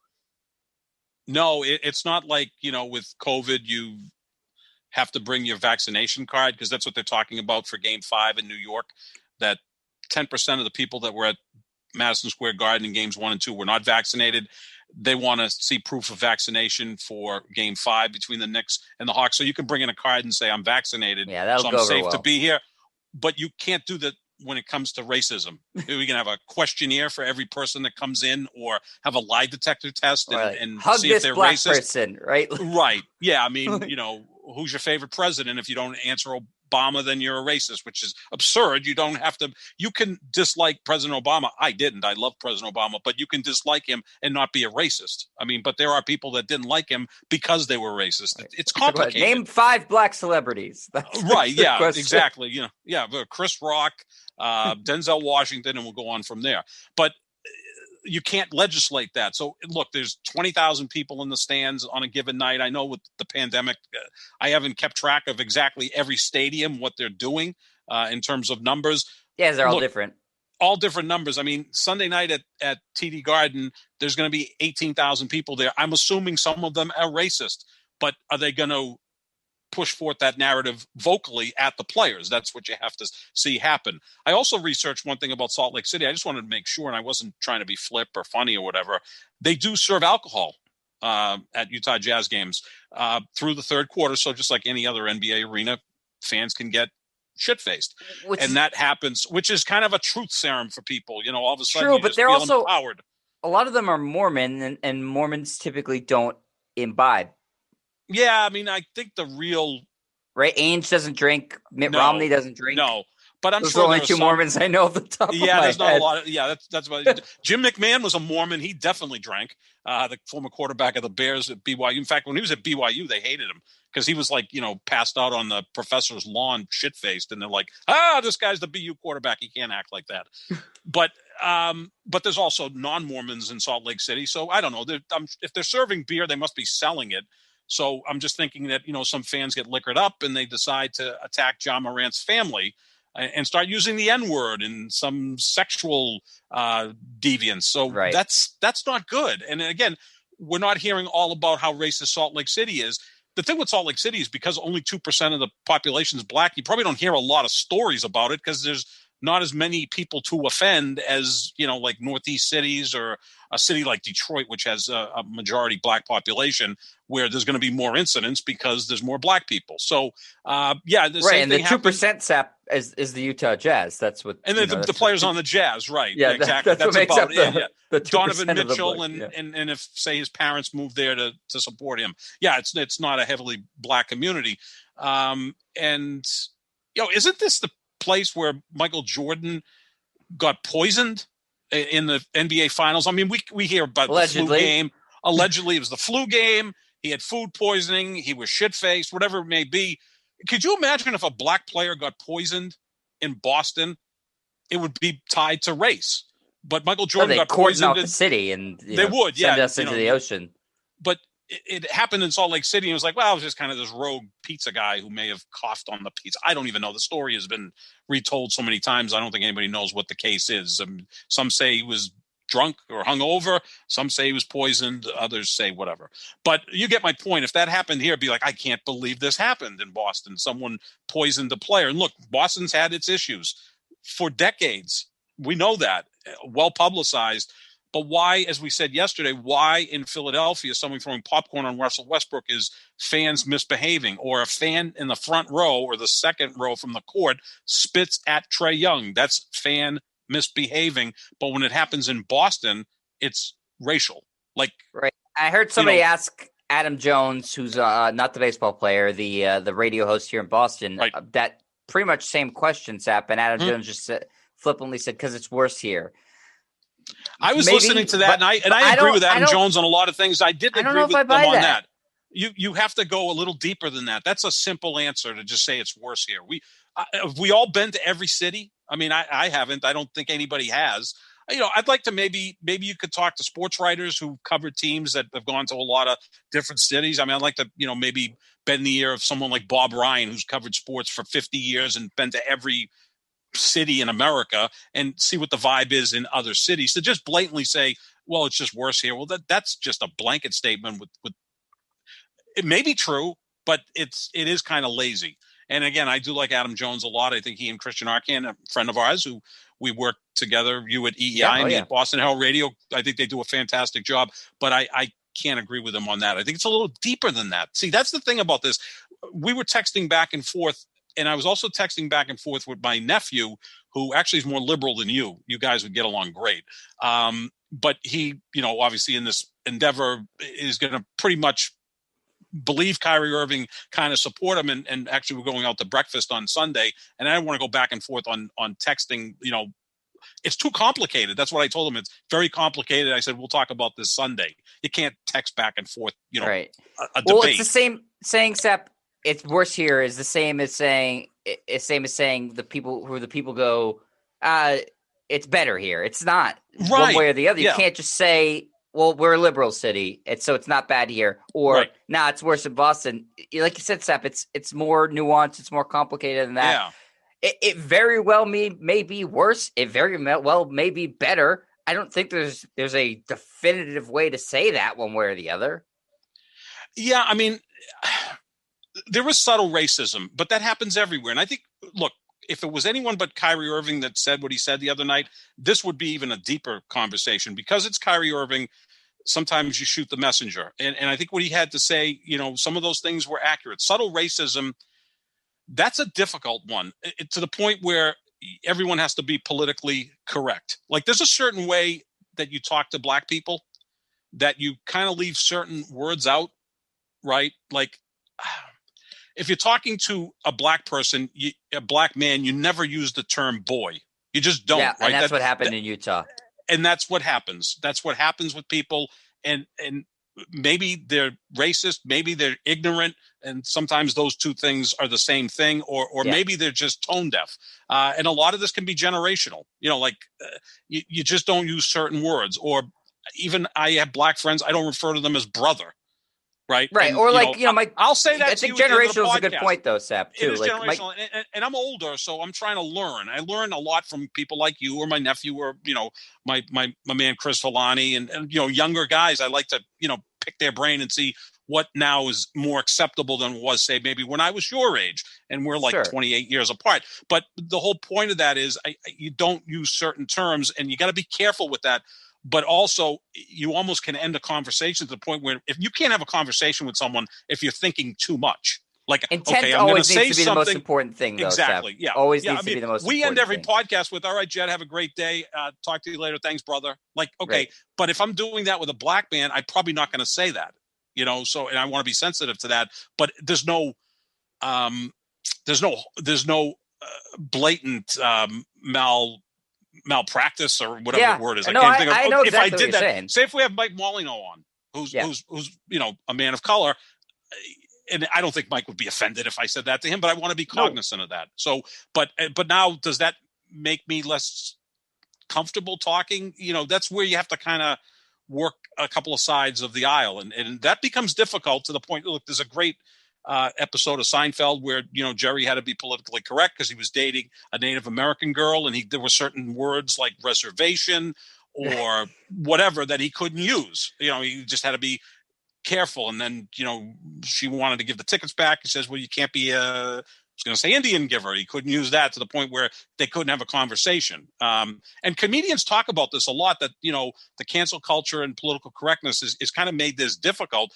S2: No, it's not like, with COVID, you have to bring your vaccination card, because that's what they're talking about for Game 5 in New York, that 10% of the people that were at Madison Square Garden in Games 1 and 2 were not vaccinated. They want to see proof of vaccination for Game 5 between the Knicks and the Hawks. So you can bring in a card and say, I'm vaccinated,
S1: Yeah, that'll
S2: so
S1: go
S2: I'm
S1: over
S2: safe
S1: well.
S2: to be here. But you can't do that when it comes to racism. We can have a questionnaire for every person that comes in, or have a lie detector test and
S1: hug
S2: see
S1: this
S2: if they're
S1: black
S2: racist.
S1: person, right?
S2: Right. Yeah. I mean, who's your favorite president? If you don't answer Obama, then you're a racist, which is absurd. You don't have to. You can dislike President Obama. I didn't. I love President Obama, but you can dislike him and not be a racist. I mean, but there are people that didn't like him because they were racist.
S1: Right.
S2: It's complicated.
S1: Name 5 black celebrities.
S2: Right. Yeah.
S1: Question.
S2: Exactly. Yeah. Chris Rock, Denzel Washington, and we'll go on from there. But you can't legislate that. So look, there's 20,000 people in the stands on a given night. I know with the pandemic, I haven't kept track of exactly every stadium, what they're doing in terms of numbers.
S1: Yeah, they're all different.
S2: All different numbers. I mean, Sunday night at TD Garden, there's going to be 18,000 people there. I'm assuming some of them are racist, but are they going to push forth that narrative vocally at the players? That's what you have to see happen. I also researched one thing about Salt Lake City. I just wanted to make sure, and I wasn't trying to be flip or funny or whatever. They do serve alcohol at Utah Jazz games through the third quarter. So just like any other NBA arena, fans can get shit-faced. And that happens, which is kind of a truth serum for people. All of a sudden,
S1: true, but they're also
S2: empowered.
S1: A lot of them are Mormon, and Mormons typically don't imbibe.
S2: Yeah, I mean, I think the real
S1: Ainge doesn't drink. Mitt Romney doesn't drink.
S2: No, but I'm
S1: Those
S2: sure
S1: are only 2 Mormons I know off the top of my head.
S2: There's not a lot. That's about Jim McMahon was a Mormon. He definitely drank. The former quarterback of the Bears at BYU. In fact, when he was at BYU, they hated him because he was like, passed out on the professor's lawn, shit-faced, and they're like, this guy's the BU quarterback. He can't act like that. But there's also non-Mormons in Salt Lake City. So I don't know. If they're serving beer, they must be selling it. So I'm just thinking that, some fans get liquored up and they decide to attack Ja Morant's family and start using the N-word and some sexual deviance. So that's not good. And again, we're not hearing all about how racist Salt Lake City is. The thing with Salt Lake City is because only 2% of the population is black, you probably don't hear a lot of stories about it because there's not as many people to offend as, like Northeast cities or a city like Detroit, which has a majority black population, where there's going to be more incidents because there's more black people. So, the same
S1: and
S2: thing
S1: the 2% SAP is the Utah Jazz. That's what,
S2: and the players on the Jazz, right?
S1: Yeah,
S2: exactly.
S1: That's what makes up the
S2: Donovan Mitchell,
S1: black,
S2: and if say his parents moved there to support him, it's not a heavily black community, and isn't this the place where Michael Jordan got poisoned in the NBA Finals? I mean, we hear about
S1: allegedly.
S2: The flu game. Allegedly, it was the flu game. He had food poisoning. He was shit-faced, whatever it may be. Could you imagine if a black player got poisoned in Boston? It would be tied to race. But Michael Jordan got poisoned
S1: out the city, and
S2: they would
S1: send us into the ocean.
S2: But it happened in Salt Lake City. And it was like, well, it was just kind of this rogue pizza guy who may have coughed on the pizza. I don't even know. The story has been retold so many times. I don't think anybody knows what the case is. Some say he was drunk or hungover. Some say he was poisoned. Others say whatever. But you get my point. If that happened here, it'd be like, I can't believe this happened in Boston. Someone poisoned a player. And look, Boston's had its issues for decades. We know that. Well publicized. But why, as we said yesterday, why in Philadelphia someone throwing popcorn on Russell Westbrook is fans misbehaving, or a fan in the front row or the second row from the court spits at Trae Young? That's fan misbehaving. But when it happens in Boston, it's racial. Right.
S1: I heard somebody ask Adam Jones, who's not the baseball player, the radio host here in Boston, that pretty much same question, Sap. And Adam Jones just flippantly said, because it's worse here.
S2: I was listening to that, and I agree with Adam Jones on a lot of things. I did agree with them on that. You have to go a little deeper than that. That's a simple answer to just say it's worse here. Have we all been to every city? I mean, I haven't. I don't think anybody has. I'd like to maybe you could talk to sports writers who covered teams that have gone to a lot of different cities. I mean, I'd like to, maybe bend the ear of someone like Bob Ryan, who's covered sports for 50 years and been to every city in America and see what the vibe is in other cities. To just blatantly say, well, it's just worse here. Well, that's just a blanket statement with it may be true, but it is kind of lazy. And again, I do like Adam Jones a lot. I think he and Christian Arcan, a friend of ours who we work together, you at EEI and me at Boston Hell Radio, I think they do a fantastic job, but I can't agree with them on that. I think it's a little deeper than that. See, that's the thing about this. We were texting back and forth, and I was also texting back and forth with my nephew, who actually is more liberal than you. You guys would get along great. But he, obviously in this endeavor is going to pretty much believe Kyrie Irving, kind of support him, and actually we're going out to breakfast on Sunday, and I don't want to go back and forth on texting. It's too complicated. That's what I told him. It's very complicated. I said, we'll talk about this Sunday. You can't text back and forth,
S1: right.
S2: a debate.
S1: Well, it's the same saying, Sep, it's worse here is the same as saying the people go, it's better here. It's not one way or the other. You can't just say, well, we're a liberal city, so it's not bad here. Or, nah, it's worse in Boston. Like you said, Sep, it's more nuanced. It's more complicated than that.
S2: Yeah.
S1: It very well may be worse. It very well may be better. I don't think there's a definitive way to say that one way or the other.
S2: Yeah, I mean, there is subtle racism, but that happens everywhere. And I think, look, if it was anyone but Kyrie Irving that said what he said the other night, this would be even a deeper conversation. Because it's Kyrie Irving, sometimes you shoot the messenger. And I think what he had to say, some of those things were accurate. Subtle racism, that's a difficult one, to the point where everyone has to be politically correct. Like, there's a certain way that you talk to black people that you kind of leave certain words out, right? Like, if you're talking to a black person, a black man, you never use the term boy. You just don't.
S1: Yeah,
S2: right?
S1: And that's what happened in Utah.
S2: And that's what happens. That's what happens with people. And maybe they're racist, maybe they're ignorant, and sometimes those two things are the same thing, or maybe they're just tone deaf. And a lot of this can be generational. You just don't use certain words. Or even I have black friends, I don't refer to them as brother. Right.
S1: And, or
S2: I'll say that.
S1: I think generational is a good point, though, Sap. Too.
S2: It is generational, and I'm older, so I'm trying to learn. I learn a lot from people like you, or my nephew, or my man Chris Villani, and younger guys. I like to pick their brain and see what now is more acceptable than was, say, maybe when I was your age, and we're like 28 years apart. But the whole point of that is you don't use certain terms, and you got to be careful with that. But also, you almost can end a conversation to the point where if you can't have a conversation with someone if you're thinking too much. Like,
S1: intent
S2: I'm
S1: always
S2: say
S1: needs to be the most important thing, though.
S2: Exactly.
S1: Seth.
S2: Yeah.
S1: Always needs to be the most important thing.
S2: We end every podcast with, all right, Jed, have a great day. Talk to you later. Thanks, brother. Like, okay. Right. But if I'm doing that with a black man, I'm probably not going to say that, so, and I want to be sensitive to that. But there's no blatant malpractice or whatever the word is.
S1: I can't think of. I know
S2: if
S1: exactly
S2: I did
S1: what you're
S2: that,
S1: saying.
S2: say if we have Mike Molino on, who's a man of color, and I don't think Mike would be offended if I said that to him, but I want to be cognizant of that. So, but now, does that make me less comfortable talking? That's where you have to kind of work a couple of sides of the aisle, and that becomes difficult to the point. Look, there's a great episode of Seinfeld where Jerry had to be politically correct because he was dating a Native American girl, and there were certain words like reservation or whatever that he couldn't use. He just had to be careful. And then she wanted to give the tickets back. He says, "Well, you can't be I was going to say Indian giver." He couldn't use that, to the point where they couldn't have a conversation. And comedians talk about this a lot, that the cancel culture and political correctness is kind of made this difficult.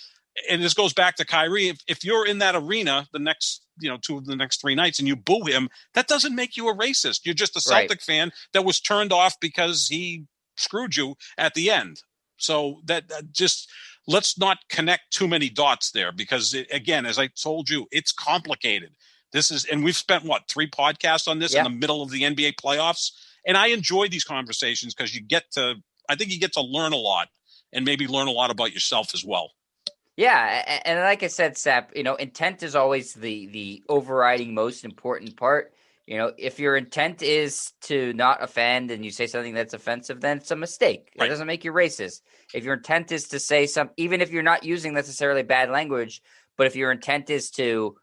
S2: And this goes back to Kyrie. If you're in that arena the next, 2 of the next 3 nights, and you boo him, that doesn't make you a racist. You're just a Celtic fan that was turned off because he screwed you at the end. So that just, let's not connect too many dots there, because again, as I told you, it's complicated. And we've spent 3 podcasts on this in the middle of the NBA playoffs. And I enjoy these conversations because I think you get to learn a lot, and maybe learn a lot about yourself as well.
S1: Yeah, and like I said, Sap, intent is always the overriding most important part. If your intent is to not offend and you say something that's offensive, then it's a mistake. That doesn't make you racist. If your intent is to say even if you're not using necessarily bad language, but if your intent is to,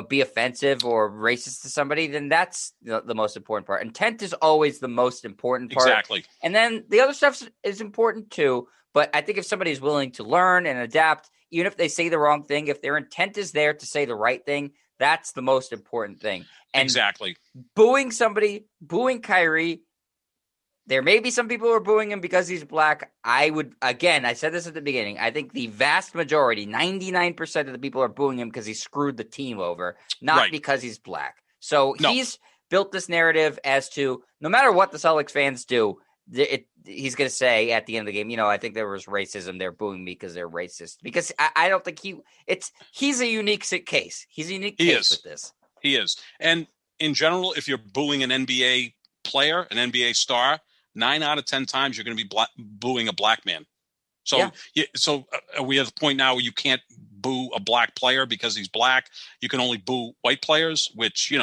S1: be offensive or racist to somebody, then that's the most important part. Intent is always the most important part.
S2: Exactly.
S1: And then the other stuff is important too. But I think if somebody's willing to learn and adapt, even if they say the wrong thing, if their intent is there to say the right thing, that's the most important thing. And
S2: exactly.
S1: Booing somebody, booing Kyrie, there may be some people who are booing him because he's black. I said this at the beginning, I think the vast majority, 99% of the people are booing him because he screwed the team over, not because he's black. So he's built this narrative as to no matter what the Celtics fans do, he's going to say at the end of the game, I think there was racism. They're booing me because they're racist. Because I don't think he's a unique case. He's a unique case with this.
S2: He is. And in general, if you're booing an NBA player, an NBA star, 9 out of 10 times you're going to be booing a black man. So, we have the point now where you can't boo a black player because he's black. You can only boo white players, which, in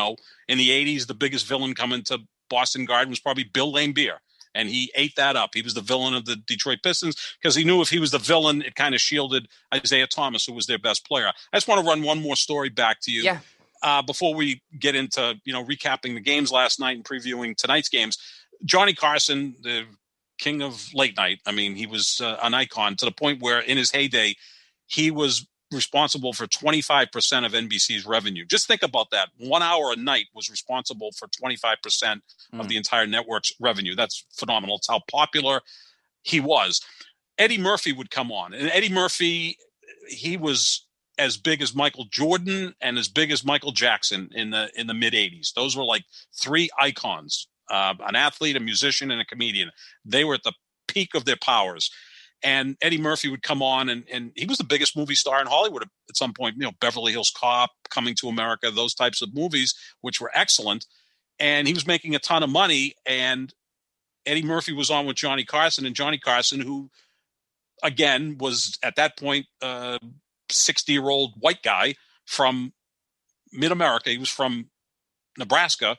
S2: the 80s, the biggest villain coming to Boston Garden was probably Bill Laimbeer. And he ate that up. He was the villain of the Detroit Pistons because he knew if he was the villain, it kind of shielded Isaiah Thomas, who was their best player. I just want to run one more story back to you.
S1: Yeah.
S2: Before we get into, recapping the games last night and previewing tonight's games. Johnny Carson, the king of late night, he was an icon to the point where in his heyday, he was responsible for 25% of NBC's revenue. Just think about that. 1 hour a night was responsible for 25% of the entire network's revenue. That's phenomenal. It's how popular he was. Eddie Murphy would come on. And Eddie Murphy, he was as big as Michael Jordan and as big as Michael Jackson in the mid-'80s. Those were like three icons. An athlete, a musician, and a comedian. They were at the peak of their powers. And Eddie Murphy would come on, and he was the biggest movie star in Hollywood at some point. Beverly Hills Cop, Coming to America, those types of movies, which were excellent. And he was making a ton of money. And Eddie Murphy was on with Johnny Carson, and Johnny Carson, who, again, was at that point a 60-year-old white guy from mid-America. He was from Nebraska.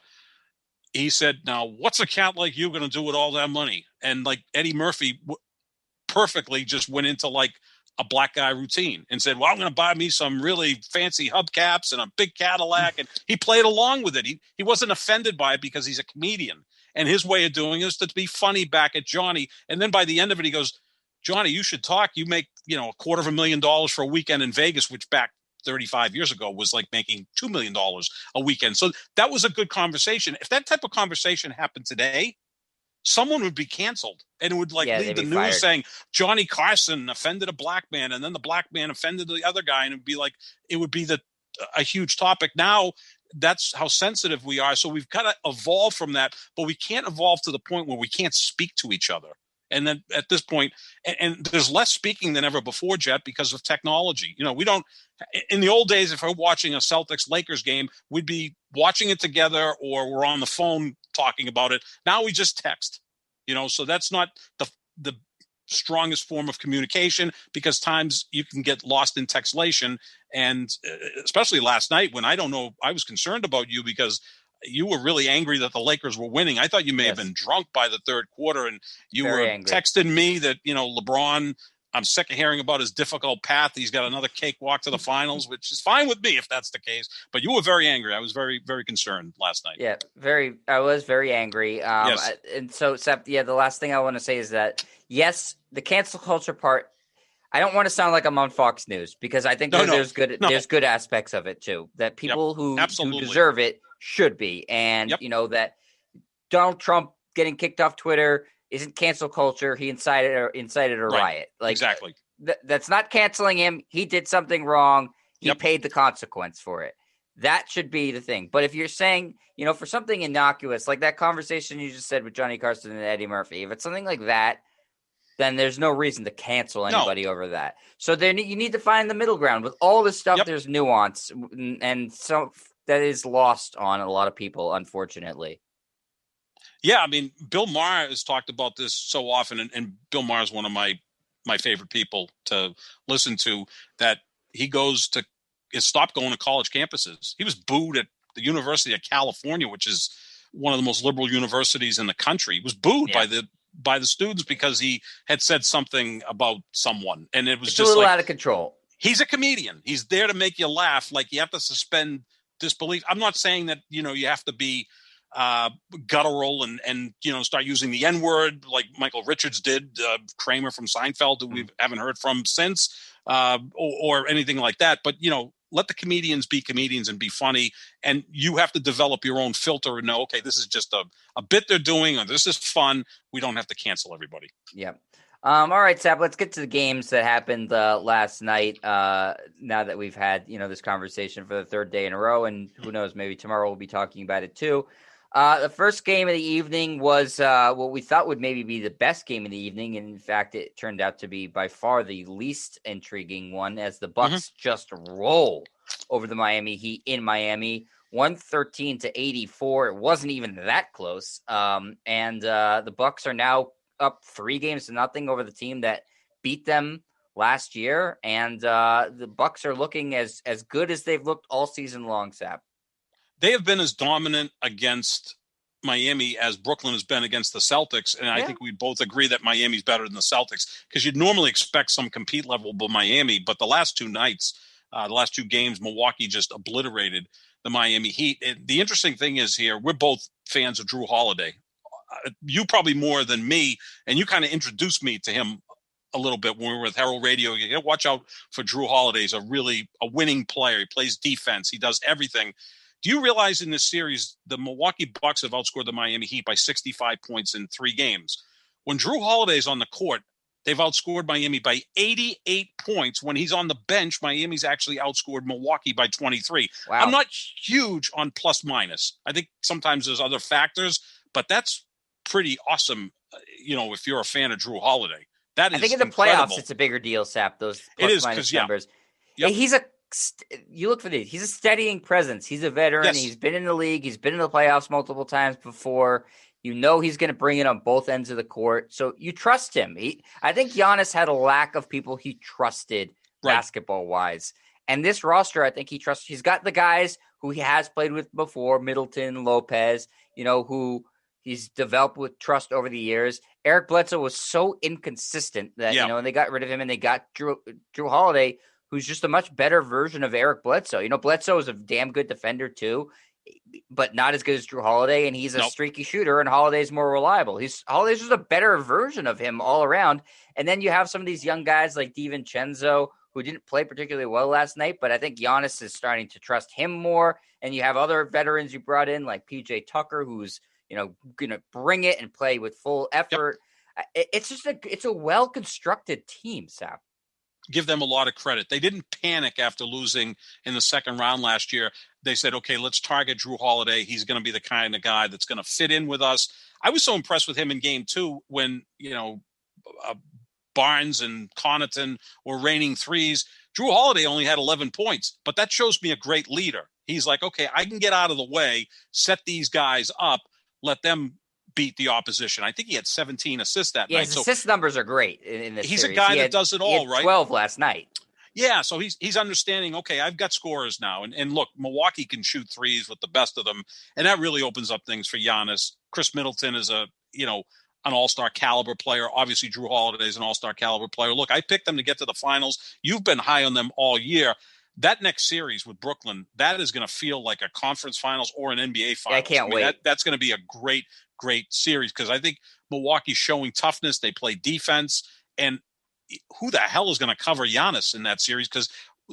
S2: He said, now, what's a cat like you going to do with all that money? And Eddie Murphy perfectly just went into a black guy routine and said, well, I'm going to buy me some really fancy hubcaps and a big Cadillac. And he played along with it. He wasn't offended by it because he's a comedian. And his way of doing it is to be funny back at Johnny. And then by the end of it, he goes, Johnny, you should talk. You make, $250,000 for a weekend in Vegas, which back 35 years ago was like making $2 million a weekend. So that was a good conversation. If that type of conversation happened today, someone would be canceled, and it would lead the news fired. Saying Johnny Carson offended a black man, and then the black man offended the other guy, and it would be a huge topic. Now that's how sensitive we are. So we've got to evolve from that, but we can't evolve to the point where we can't speak to each other. And then at this point, and there's less speaking than ever before, Jet, because of technology. We don't, in the old days, if we're watching a Celtics-Lakers game, we'd be watching it together or we're on the phone talking about it. Now we just text, so that's not the strongest form of communication because times you can get lost in textlation. And especially last night when I was concerned about you because you were really angry that the Lakers were winning. I thought you may have been drunk by the third quarter, and you were texting me that, LeBron, I'm sick of hearing about his difficult path. He's got another cakewalk to the finals, which is fine with me if that's the case. But you were very angry. I was very, very concerned last night.
S1: Yeah, I was very angry.
S2: Yes.
S1: And so, Seth, the last thing I want to say is that, yes, the cancel culture part, I don't want to sound like I'm on Fox News because I think there's good aspects of it too, that people who deserve it should be. And, that Donald Trump getting kicked off Twitter isn't cancel culture. He incited a riot.
S2: Exactly.
S1: That's not canceling him. He did something wrong. He paid the consequence for it. That should be the thing. But if you're saying, for something innocuous, like that conversation you just said with Johnny Carson and Eddie Murphy, if it's something like that, then there's no reason to cancel anybody over that. So then you need to find the middle ground. With all this stuff, there's nuance, and so that is lost on a lot of people, unfortunately.
S2: Yeah, Bill Maher has talked about this so often, and Bill Maher is one of my favorite people to listen to, that he stopped going to college campuses. He was booed at the University of California, which is one of the most liberal universities in the country, was booed by the students because he had said something about someone. And it was
S1: it's
S2: just
S1: a little
S2: like,
S1: out of control.
S2: he's a comedian. He's there to make you laugh. Like, you have to suspend disbelief. I'm not saying that, you have to be guttural and start using the N-word like Michael Richards did, Kramer from Seinfeld, who we haven't heard from since, or anything like that. But, let the comedians be comedians and be funny. And you have to develop your own filter and know, okay, this is just a bit they're doing, or this is fun. We don't have to cancel everybody.
S1: Yeah. All right, Sab, let's get to the games that happened last night. Now that we've had, this conversation for the third day in a row, and who knows, maybe tomorrow we'll be talking about it too. The first game of the evening was what we thought would maybe be the best game of the evening. And in fact, it turned out to be by far the least intriguing one, as the Bucks just roll over the Miami Heat in Miami, 113-84. It wasn't even that close. And the Bucks are now up 3-0 over the team that beat them last year. And the Bucks are looking as good as they've looked all season long, Sap.
S2: They have been as dominant against Miami as Brooklyn has been against the Celtics. And I think we both agree that Miami's better than the Celtics, because you'd normally expect some compete level by Miami. But the last two nights, the last two games, Milwaukee just obliterated the Miami Heat. And the interesting thing is here, we're both fans of Drew Holiday. You probably more than me, and you kind of introduced me to him a little bit when we were with Herald Radio. You got to watch out for Drew Holiday. He's a winning player. He plays defense. He does everything. Do you realize in this series, the Milwaukee Bucks have outscored the Miami Heat by 65 points in 3 games? When Drew Holiday is on the court, they've outscored Miami by 88 points. When he's on the bench, Miami's actually outscored Milwaukee by 23. Wow. I'm not huge on plus minus. I think sometimes there's other factors, but that's pretty awesome. If you're a fan of Drew Holiday, I think in the
S1: playoffs it's a bigger deal, Sap. Those plus minus numbers.
S2: Yep.
S1: You look for these. He's a steadying presence. He's a veteran. Yes. He's been in the league. He's been in the playoffs multiple times before. He's going to bring it on both ends of the court. So you trust him. I think Giannis had a lack of people he trusted basketball-wise. And this roster, I think he trusts. He's got the guys who he has played with before, Middleton, Lopez, who he's developed with trust over the years. Eric Bledsoe was so inconsistent that, and they got rid of him and they got Drew Holiday, who's just a much better version of Eric Bledsoe. Bledsoe is a damn good defender too, but not as good as Drew Holiday, and he's a streaky shooter, and Holiday's more reliable. Holiday's just a better version of him all around. And then you have some of these young guys like DiVincenzo, who didn't play particularly well last night, but I think Giannis is starting to trust him more. And you have other veterans you brought in like PJ Tucker, who's going to bring it and play with full effort. Yep. It's a well-constructed team, Sap.
S2: Give them a lot of credit. They didn't panic after losing in the second round last year. They said, okay, let's target Drew Holiday. He's going to be the kind of guy that's going to fit in with us. I was so impressed with him in game 2 when, Barnes and Connaughton were raining threes. Drew Holiday only had 11 points, but that shows me a great leader. He's like, okay, I can get out of the way, set these guys up, let them beat the opposition. I think he had 17 assists that night.
S1: His assist numbers are great in this
S2: He's
S1: series.
S2: A guy that does it all, right?
S1: 12 last night.
S2: Yeah, so he's understanding, okay, I've got scorers now. And look, Milwaukee can shoot threes with the best of them, and that really opens up things for Giannis. Chris Middleton is an all-star caliber player. Obviously, Drew Holiday is an all-star caliber player. Look, I picked them to get to the finals. You've been high on them all year. That next series with Brooklyn, that is going to feel like a conference finals or an NBA finals.
S1: Yeah, I can't wait.
S2: That's going to be a great series, because I think Milwaukee's showing toughness. They play defense, and who the hell is going to cover Giannis in that series? Because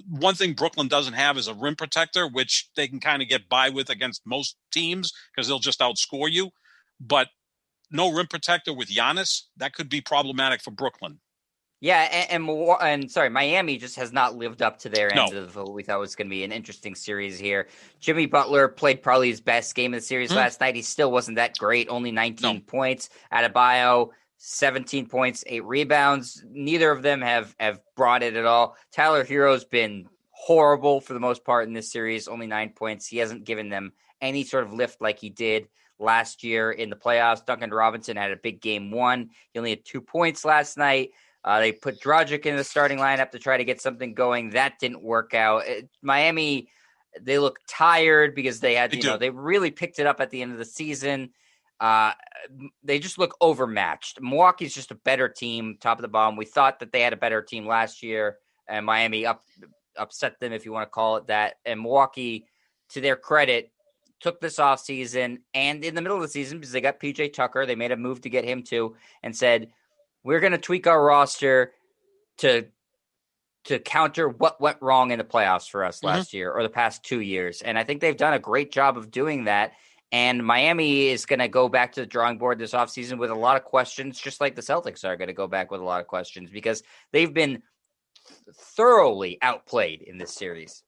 S2: one thing Brooklyn doesn't have is a rim protector, which they can kind of get by with against most teams because they'll just outscore you. But no rim protector with Giannis, that could be problematic for Brooklyn.
S1: Yeah, and Miami just has not lived up to their end of what we thought was going to be an interesting series here. Jimmy Butler played probably his best game of the series last night. He still wasn't that great, only 19 points. Adebayo, 17 points, 8 rebounds. Neither of them have brought it at all. Tyler Hero's been horrible for the most part in this series, only 9 points. He hasn't given them any sort of lift like he did last year in the playoffs. Duncan Robinson had a big game 1. He only had 2 points last night. They put Dragic in the starting lineup to try to get something going. That didn't work out. Miami, They look tired because they had,
S2: They do.
S1: they really picked it up at the end of the season. They just look overmatched. Milwaukee's just a better team, top of the bottom. We thought that they had a better team last year, and Miami upset them, if you want to call it that. And Milwaukee, to their credit, took this offseason and in the middle of the season, because they got PJ Tucker, they made a move to get him too, and said, we're going to tweak our roster to counter what went wrong in the playoffs for us last year or the past 2 years. And I think they've done a great job of doing that. And Miami is going to go back to the drawing board this offseason with a lot of questions, just like the Celtics are going to go back with a lot of questions, because they've been thoroughly outplayed in this series.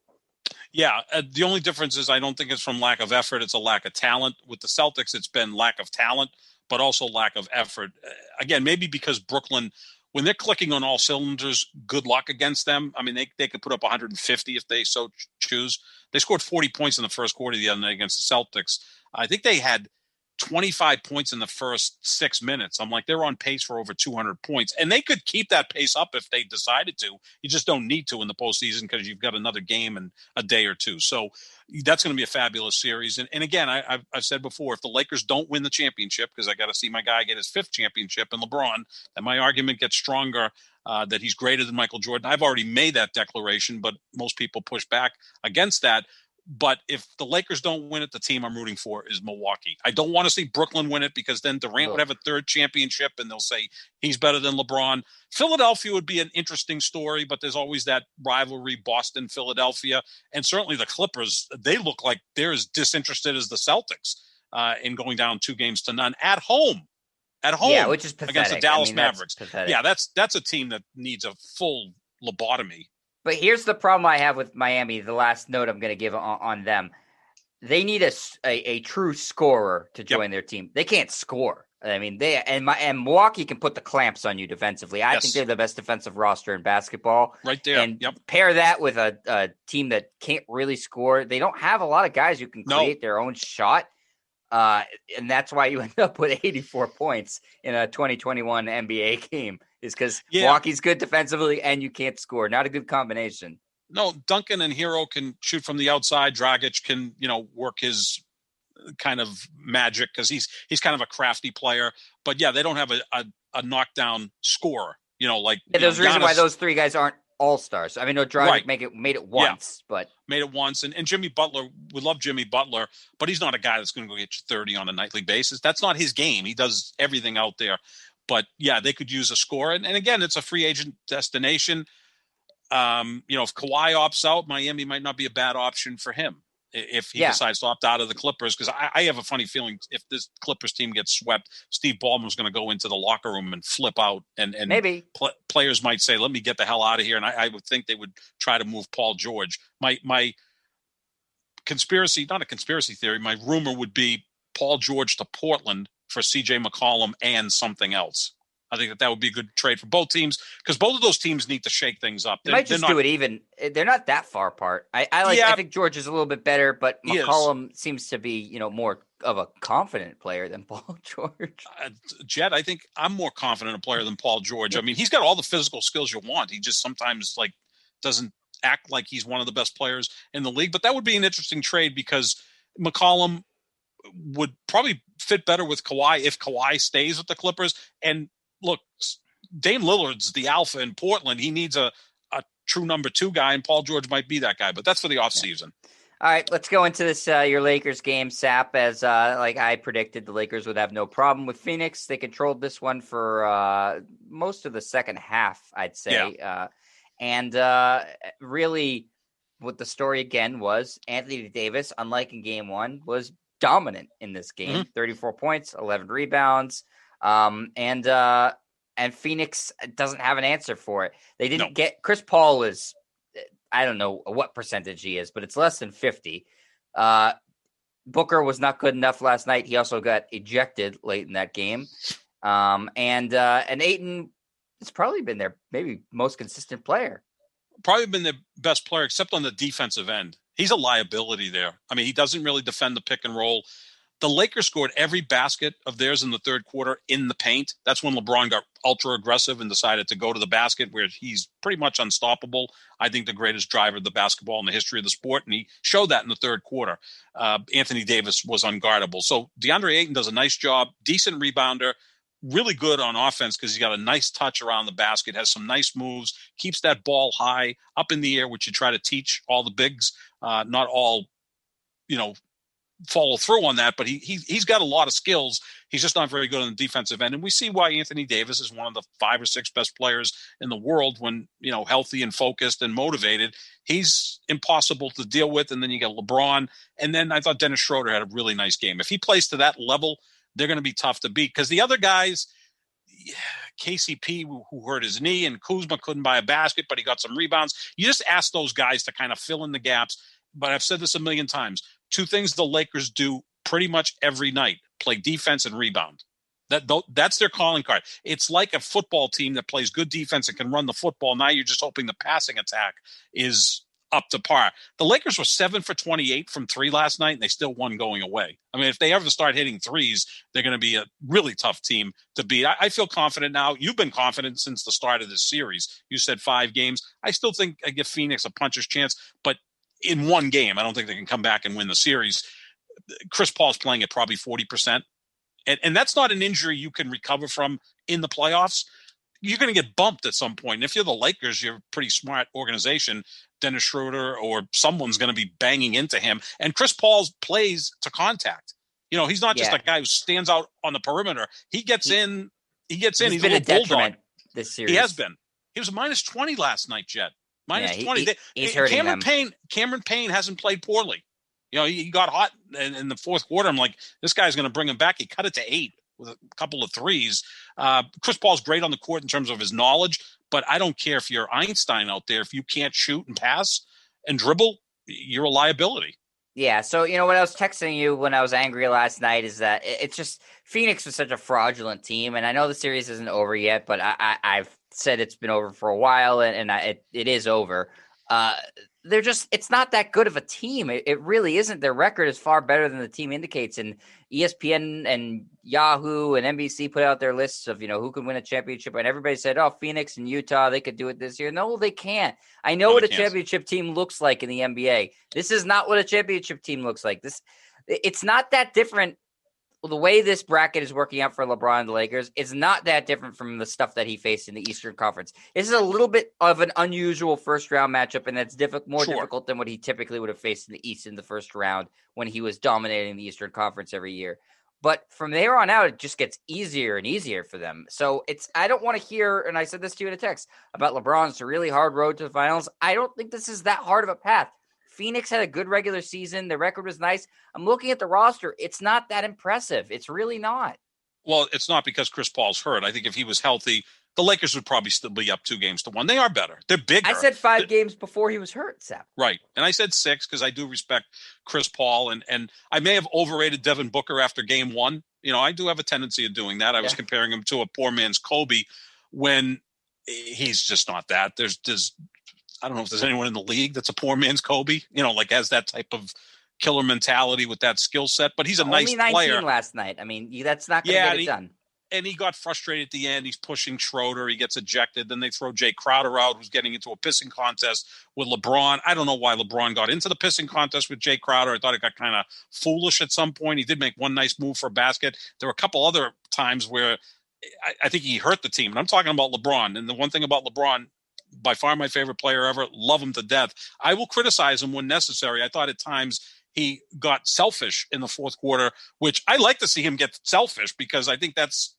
S2: Yeah, the only difference is I don't think it's from lack of effort. It's a lack of talent. With the Celtics, it's been lack of talent, but also lack of effort. Again, maybe because Brooklyn, when they're clicking on all cylinders, good luck against them. I mean, they could put up 150 if they so choose. They scored 40 points in the first quarter the other night against the Celtics. I think they had 25 points in the first 6 minutes. I'm like, they're on pace for over 200 points. And they could keep that pace up if they decided to. You just don't need to in the postseason because you've got another game in a day or two. So that's going to be a fabulous series. And again, I've said before, if the Lakers don't win the championship, because I got to see my guy get his 5th championship in LeBron, then my argument gets stronger that he's greater than Michael Jordan. I've already made that declaration, but most people push back against that. But if the Lakers don't win it, the team I'm rooting for is Milwaukee. I don't want to see Brooklyn win it because then Durant would have a 3rd championship and they'll say he's better than LeBron. Philadelphia would be an interesting story, but there's always that rivalry, Boston, Philadelphia. And certainly the Clippers, they look like they're as disinterested as the Celtics in going down 2-0 at home. At home,
S1: yeah, which is pathetic.
S2: Against the Dallas Mavericks.
S1: Pathetic.
S2: Yeah, that's a team that needs a full lobotomy.
S1: But here's the problem I have with Miami. The last note I'm going to give on them. They need a true scorer to join their team. They can't score. I mean, and Milwaukee can put the clamps on you defensively. I think they're the best defensive roster in basketball.
S2: Right there.
S1: And pair that with a team that can't really score. They don't have a lot of guys who can create their own shot. And that's why you end up with 84 points in a 2021 NBA game, is because Milwaukee's good defensively and you can't score. Not a good combination.
S2: No, Duncan and Hero can shoot from the outside. Dragic can, work his kind of magic because he's kind of a crafty player. But yeah, they don't have a knockdown scorer. There's a reason why those 3 guys aren't all-stars. I mean, Dragic made it once, but made it once. And Jimmy Butler, we love Jimmy Butler, but he's not a guy that's going to go get you 30 on a nightly basis. That's not his game. He does everything out there. But yeah, they could use a score. And again, it's a free agent destination. If Kawhi opts out, Miami might not be a bad option for him if he decides to opt out of the Clippers. Because I have a funny feeling if this Clippers team gets swept, Steve Ballmer's going to go into the locker room and flip out. And
S1: maybe
S2: players might say, let me get the hell out of here. And I would think they would try to move Paul George. My conspiracy, not a conspiracy theory, my rumor would be Paul George to Portland for CJ McCollum and something else. I think that would be a good trade for both teams because both of those teams need to shake things up.
S1: They might just do it even. They're not that far apart. I think George is a little bit better, but McCollum seems to be, more of a confident player than Paul George.
S2: Jet, I think I'm more confident a player than Paul George. I mean, he's got all the physical skills you want. He just sometimes doesn't act like he's one of the best players in the league. But that would be an interesting trade because McCollum would probably fit better with Kawhi if Kawhi stays with the Clippers. And look, Dame Lillard's the alpha in Portland. He needs a true number 2 guy, and Paul George might be that guy. But that's for the offseason.
S1: All right, let's go into this your Lakers game, Sap. As like I predicted, the Lakers would have no problem with Phoenix. They controlled this one for most of the second half, I'd say.
S2: Yeah.
S1: And really, what the story again was, Anthony Davis, unlike in Game 1, was dominant in this game. 34 points, 11 rebounds. And Phoenix doesn't have an answer for it. They didn't get Chris Paul is, I don't know what percentage he is, but it's less than 50. Booker was not good enough last night. He also got ejected late in that game. And Ayton has probably been their maybe most consistent player.
S2: Probably been the best player, except on the defensive end. He's a liability there. I mean, he doesn't really defend the pick and roll. The Lakers scored every basket of theirs in the third quarter in the paint. That's when LeBron got ultra aggressive and decided to go to the basket, where he's pretty much unstoppable. I think the greatest driver of the basketball in the history of the sport, and he showed that in the third quarter. Anthony Davis was unguardable. So DeAndre Ayton does a nice job, decent rebounder, really good on offense because he's got a nice touch around the basket, has some nice moves, keeps that ball high up in the air, which you try to teach all the bigs. Not all, follow through on that, but he's got a lot of skills. He's just not very good on the defensive end. And we see why Anthony Davis is one of the 5 or 6 best players in the world when, healthy and focused and motivated. He's impossible to deal with. And then you got LeBron. And then I thought Dennis Schroeder had a really nice game. If he plays to that level, they're going to be tough to beat because the other guys, KCP, who hurt his knee, and Kuzma couldn't buy a basket, but he got some rebounds. You just ask those guys to kind of fill in the gaps. But I've said this a million times. 2 things the Lakers do pretty much every night: play defense and rebound. That's their calling card. It's like a football team that plays good defense and can run the football. Now you're just hoping the passing attack is up to par. The Lakers were 7 for 28 from 3 last night, and they still won going away. I mean, if they ever start hitting threes, they're going to be a really tough team to beat. I feel confident now. You've been confident since the start of this series. You said 5 games. I still think I give Phoenix a puncher's chance, but in one game, I don't think they can come back and win the series. Chris Paul's playing at probably 40%. And that's not an injury you can recover from in the playoffs. You're going to get bumped at some point. And if you're the Lakers, you're a pretty smart organization. Dennis Schroeder or someone's going to be banging into him. And Chris Paul plays to contact. He's not just a guy who stands out on the perimeter. He gets in. He's
S1: been a detriment this series.
S2: He has been. He was minus 20 last night, Jet. Minus 20.
S1: He's hurting
S2: Cameron Payne hasn't played poorly. He got hot in the fourth quarter. I'm like, this guy's going to bring him back. He cut it to 8 with a couple of threes. Chris Paul's great on the court in terms of his knowledge, but I don't care if you're Einstein out there. If you can't shoot and pass and dribble, you're a liability.
S1: Yeah, so what I was texting you when I was angry last night is that it's just Phoenix was such a fraudulent team, and I know the series isn't over yet, but I've said it's been over for a while, and it is over. It's not that good of a team. It really isn't. Their record is far better than the team indicates, and ESPN and Yahoo and NBC put out their lists of who can win a championship, and everybody said, "Oh, Phoenix and Utah, they could do it this year." No, they can't. I know what a championship team looks like in the NBA. This is not what a championship team looks like. It's not that different. The way this bracket is working out for LeBron and the Lakers is not that different from the stuff that he faced in the Eastern Conference. This is a little bit of an unusual first-round matchup, and that's more difficult than what he typically would have faced in the East in the first round when he was dominating the Eastern Conference every year. But from there on out, it just gets easier and easier for them. So I don't want to hear, and I said this to you in a text, about LeBron's a really hard road to the finals. I don't think this is that hard of a path. Phoenix had a good regular season. The record was nice. I'm looking at the roster. It's not that impressive. It's really not.
S2: Well, it's not because Chris Paul's hurt. I think if he was healthy, the Lakers would probably still be up 2-1. They are better. They're bigger.
S1: I said 5 games before he was hurt, Sap.
S2: Right. And I said 6 because I do respect Chris Paul. And I may have overrated Devin Booker after game 1. I do have a tendency of doing that. I was comparing him to a poor man's Kobe when he's just not that. There's I don't know if there's anyone in the league that's a poor man's Kobe, has that type of killer mentality with that skill set. But he's a nice player.
S1: Only 19 last night. I mean, that's not going to get it done.
S2: And he got frustrated at the end. He's pushing Schroeder. He gets ejected. Then they throw Jay Crowder out, who's getting into a pissing contest with LeBron. I don't know why LeBron got into the pissing contest with Jay Crowder. I thought it got kind of foolish at some point. He did make one nice move for a basket. There were a couple other times where I think he hurt the team. And I'm talking about LeBron. And the one thing about LeBron, by far my favorite player ever, love him to death. I will criticize him when necessary. I thought at times he got selfish in the fourth quarter, which I like to see him get selfish because I think that's,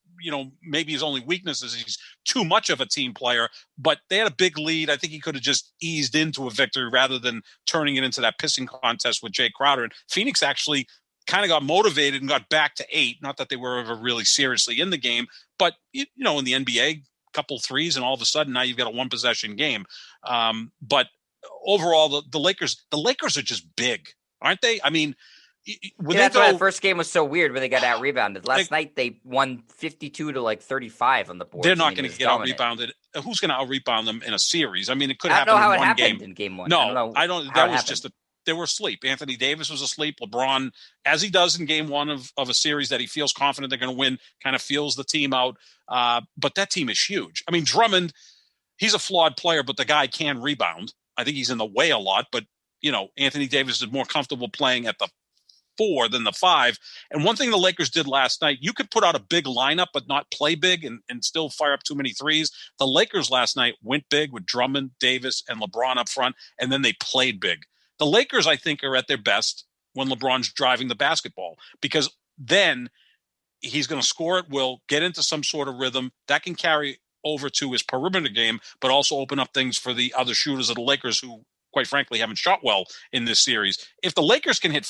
S2: maybe his only weakness is he's too much of a team player, but they had a big lead. I think he could have just eased into a victory rather than turning it into that pissing contest with Jay Crowder. And Phoenix actually kind of got motivated and got back to 8. Not that they were ever really seriously in the game, but in the NBA, couple threes, and all of a sudden now you've got a 1-possession game. But overall, the Lakers are just big, aren't they? I mean,
S1: that's why the first game was so weird when they got out rebounded. Last night they won 52 to 35 on the board.
S2: They're not going to get out rebounded. Who's going to out rebound them in a series? I mean, it could happen
S1: in one game.
S2: I don't know how it happened
S1: in game 1.
S2: No, I don't. That was just they were asleep. Anthony Davis was asleep. LeBron, as he does in game one of a series that he feels confident they're going to win, kind of feels the team out. But that team is huge. I mean, Drummond, he's a flawed player, but the guy can rebound. I think he's in the way a lot, but Anthony Davis is more comfortable playing at the 4 than the 5. And one thing the Lakers did last night, you could put out a big lineup but not play big and still fire up too many threes. The Lakers last night went big with Drummond, Davis, and LeBron up front, and then they played big. The Lakers, I think, are at their best when LeBron's driving the basketball, because then he's going to score at will, get into some sort of rhythm that can carry over to his perimeter game, but also open up things for the other shooters of the Lakers who, quite frankly, haven't shot well in this series. If the Lakers can hit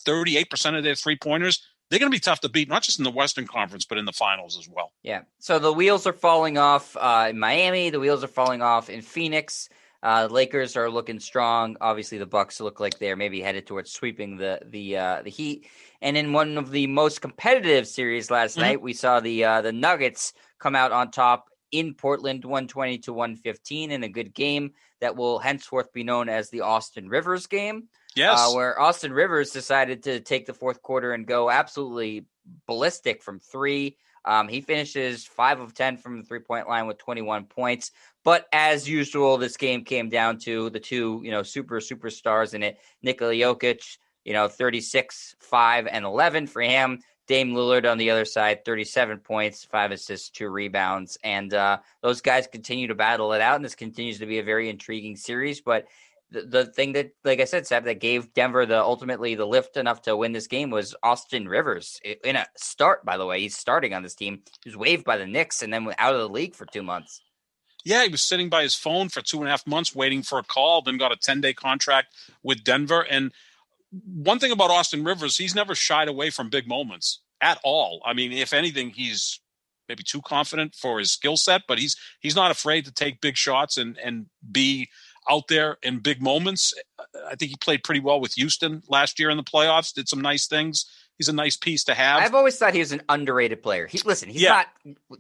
S2: 38% of their three-pointers, they're going to be tough to beat, not just in the Western Conference, but in the finals as well.
S1: Yeah. So the wheels are falling off in Miami. The wheels are falling off in Phoenix. Lakers are looking strong. Obviously, the Bucks look like they're maybe headed towards sweeping the Heat. And in one of the most competitive series last night, we saw the Nuggets come out on top in Portland, 120-115, in a good game that will henceforth be known as the Austin Rivers game.
S2: Yes.
S1: Where Austin Rivers decided to take the fourth quarter and go absolutely ballistic from 3. He finishes 5 of 10 from the 3-point line with 21 points. But as usual, this game came down to the two, superstars in it. Nikola Jokic, 36, 5, and 11 for him. Dame Lillard on the other side, 37 points, 5 assists, 2 rebounds. And those guys continue to battle it out, and this continues to be a very intriguing series. But the thing that, like I said, Seb, that gave Denver ultimately the lift enough to win this game was Austin Rivers. In a start, by the way, he's starting on this team. He was waived by the Knicks and then went out of the league for 2 months.
S2: Yeah, he was sitting by his phone for 2.5 months waiting for a call, then got a 10-day contract with Denver. And one thing about Austin Rivers, he's never shied away from big moments at all. I mean, if anything, he's maybe too confident for his skill set, but he's not afraid to take big shots and be out there in big moments. I think he played pretty well with Houston last year in the playoffs, did some nice things. He's a nice piece to have.
S1: I've always thought he was an underrated player. He's not.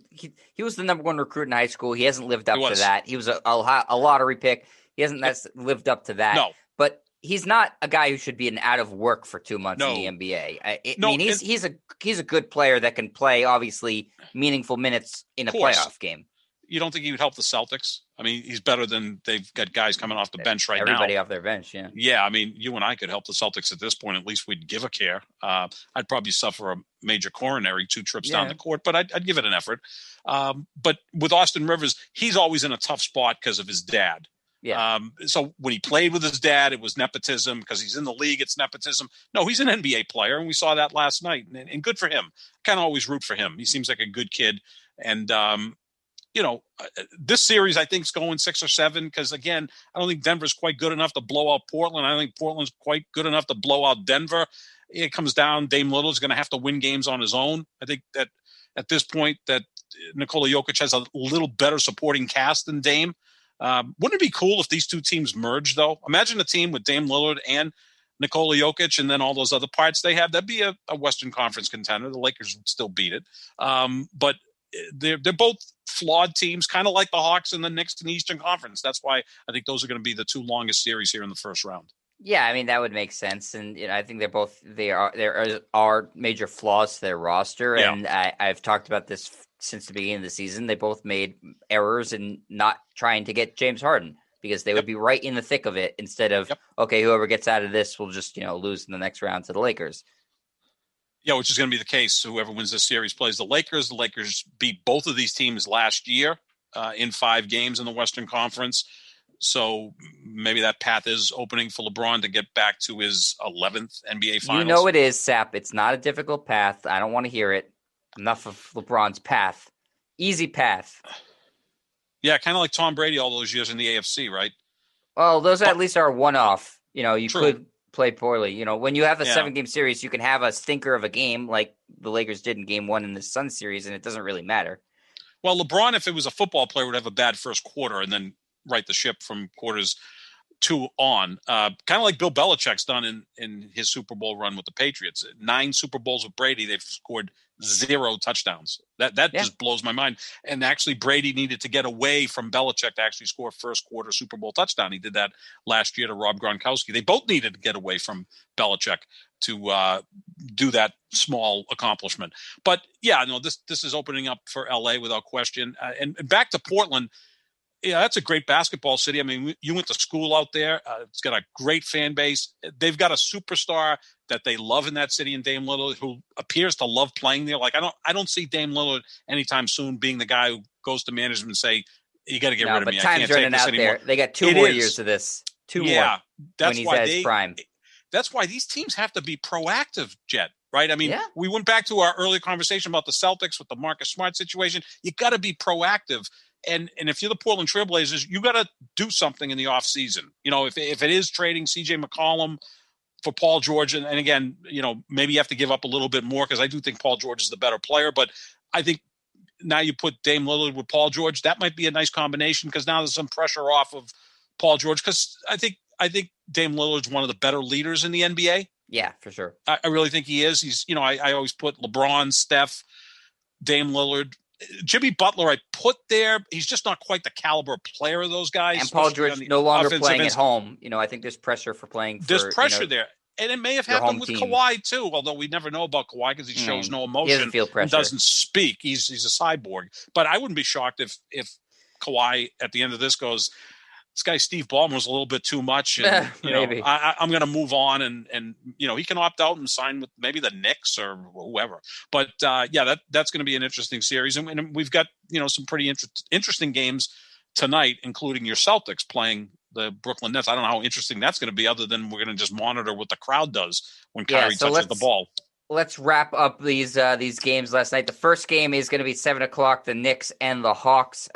S1: He was the number 1 recruit in high school. He hasn't lived up to that. He was a lottery pick. He hasn't lived up to that.
S2: No.
S1: But he's not a guy who should be out of work for 2 months in the NBA. He's a good player that can play, obviously, meaningful minutes in a playoff game.
S2: You don't think he would help the Celtics? I mean, he's better than they've got guys coming off the bench right now.
S1: Everybody off their bench, yeah.
S2: Yeah, I mean, you and I could help the Celtics at this point. At least we'd give a care. I'd probably suffer a major coronary 2 trips down the court, but I'd give it an effort. But with Austin Rivers, he's always in a tough spot because of his dad.
S1: Yeah.
S2: So when he played with his dad, it was nepotism. Because he's in the league, it's nepotism. No, he's an NBA player, and we saw that last night. And good for him. I kind of always root for him. He seems like a good kid. And this series, I think, is going 6 or 7 because, again, I don't think Denver's quite good enough to blow out Portland. I don't think Portland's quite good enough to blow out Denver. It comes down, Dame Lillard's going to have to win games on his own. I think that at this point that Nikola Jokic has a little better supporting cast than Dame. Wouldn't it be cool if these two teams merged, though? Imagine a team with Dame Lillard and Nikola Jokic and then all those other parts they have. That'd be a Western Conference contender. The Lakers would still beat it. But they're both flawed teams, kind of like the Hawks and the Knicks in the Eastern Conference. That's why I think those are going to be the 2 longest series here in the first round.
S1: Yeah, I mean, that would make sense. And I think there are major flaws to their roster.
S2: Yeah.
S1: And I've talked about this since the beginning of the season. They both made errors in not trying to get James Harden because they would be right in the thick of it instead of, okay, whoever gets out of this will just, lose in the next round to the Lakers.
S2: Yeah, which is going to be the case. Whoever wins this series plays the Lakers. The Lakers beat both of these teams last year in 5 games in the Western Conference. So maybe that path is opening for LeBron to get back to his 11th NBA Finals.
S1: It is, Sap. It's not a difficult path. I don't want to hear it. Enough of LeBron's path. Easy path.
S2: Yeah, kind of like Tom Brady all those years in the AFC, right?
S1: Well, those at least are a one-off. You
S2: True.
S1: Could play poorly. When you have a 7-game series, you can have a stinker of a game like the Lakers did in game 1 in the Sun series, and it doesn't really matter.
S2: Well, LeBron, if it was a football player, would have a bad first quarter and then right the ship from quarters 2 on, kind of like Bill Belichick's done in his Super Bowl run with the Patriots. 9 Super Bowls with Brady, they've scored 0 touchdowns. That just blows my mind. And actually, Brady needed to get away from Belichick to actually score first quarter Super Bowl touchdown. He did that last year to Rob Gronkowski. They both needed to get away from Belichick to do that small accomplishment. But yeah, no, this is opening up for LA without question. And back to Portland. Yeah, that's a great basketball city. I mean, you went to school out there. It's got a great fan base. They've got a superstar that they love in that city in Dame Lillard, who appears to love playing there. Like, I don't see Dame Lillard anytime soon being the guy who goes to management and say, "You got to get rid of me. I can't take this anymore."
S1: There. They got 2 more years of this. 2 more. Yeah,
S2: that's
S1: when he's
S2: why
S1: at his prime.
S2: That's why these teams have to be proactive, Jet. Right? I mean, we went back to our earlier conversation about the Celtics with the Marcus Smart situation. You got to be proactive. And if you're the Portland Trailblazers, you got to do something in the offseason. You know, if it is trading CJ McCollum for Paul George, and again, you know, maybe you have to give up a little bit more because I do think Paul George is the better player. But I think now you put Dame Lillard with Paul George, that might be a nice combination because now there's some pressure off of Paul George because I think Dame Lillard's one of the better leaders in the NBA.
S1: Yeah, for sure.
S2: I really think he is. He's, you know, I always put LeBron, Steph, Dame Lillard. Jimmy Butler, I put there. He's just not quite the caliber player of those guys.
S1: And Paul George no longer playing at home. You know, I think there's pressure for playing.
S2: There's pressure there. And it may have happened with Kawhi, too, although we never know about Kawhi because he shows no emotion.
S1: He doesn't feel pressure.
S2: And doesn't speak. He's a cyborg. But I wouldn't be shocked if Kawhi at the end of this goes, this guy Steve Ballmer was a little bit too much. And, you know, I'm going to move on. And, you know, he can opt out and sign with maybe the Knicks or whoever. But, yeah, that's going to be an interesting series. And we've got, you know, some pretty interesting games tonight, including your Celtics playing the Brooklyn Nets. I don't know how interesting that's going to be other than we're going to just monitor what the crowd does when Kyrie touches the ball.
S1: Let's wrap up these games last night. The first game is going to be 7:00, the Knicks and the Hawks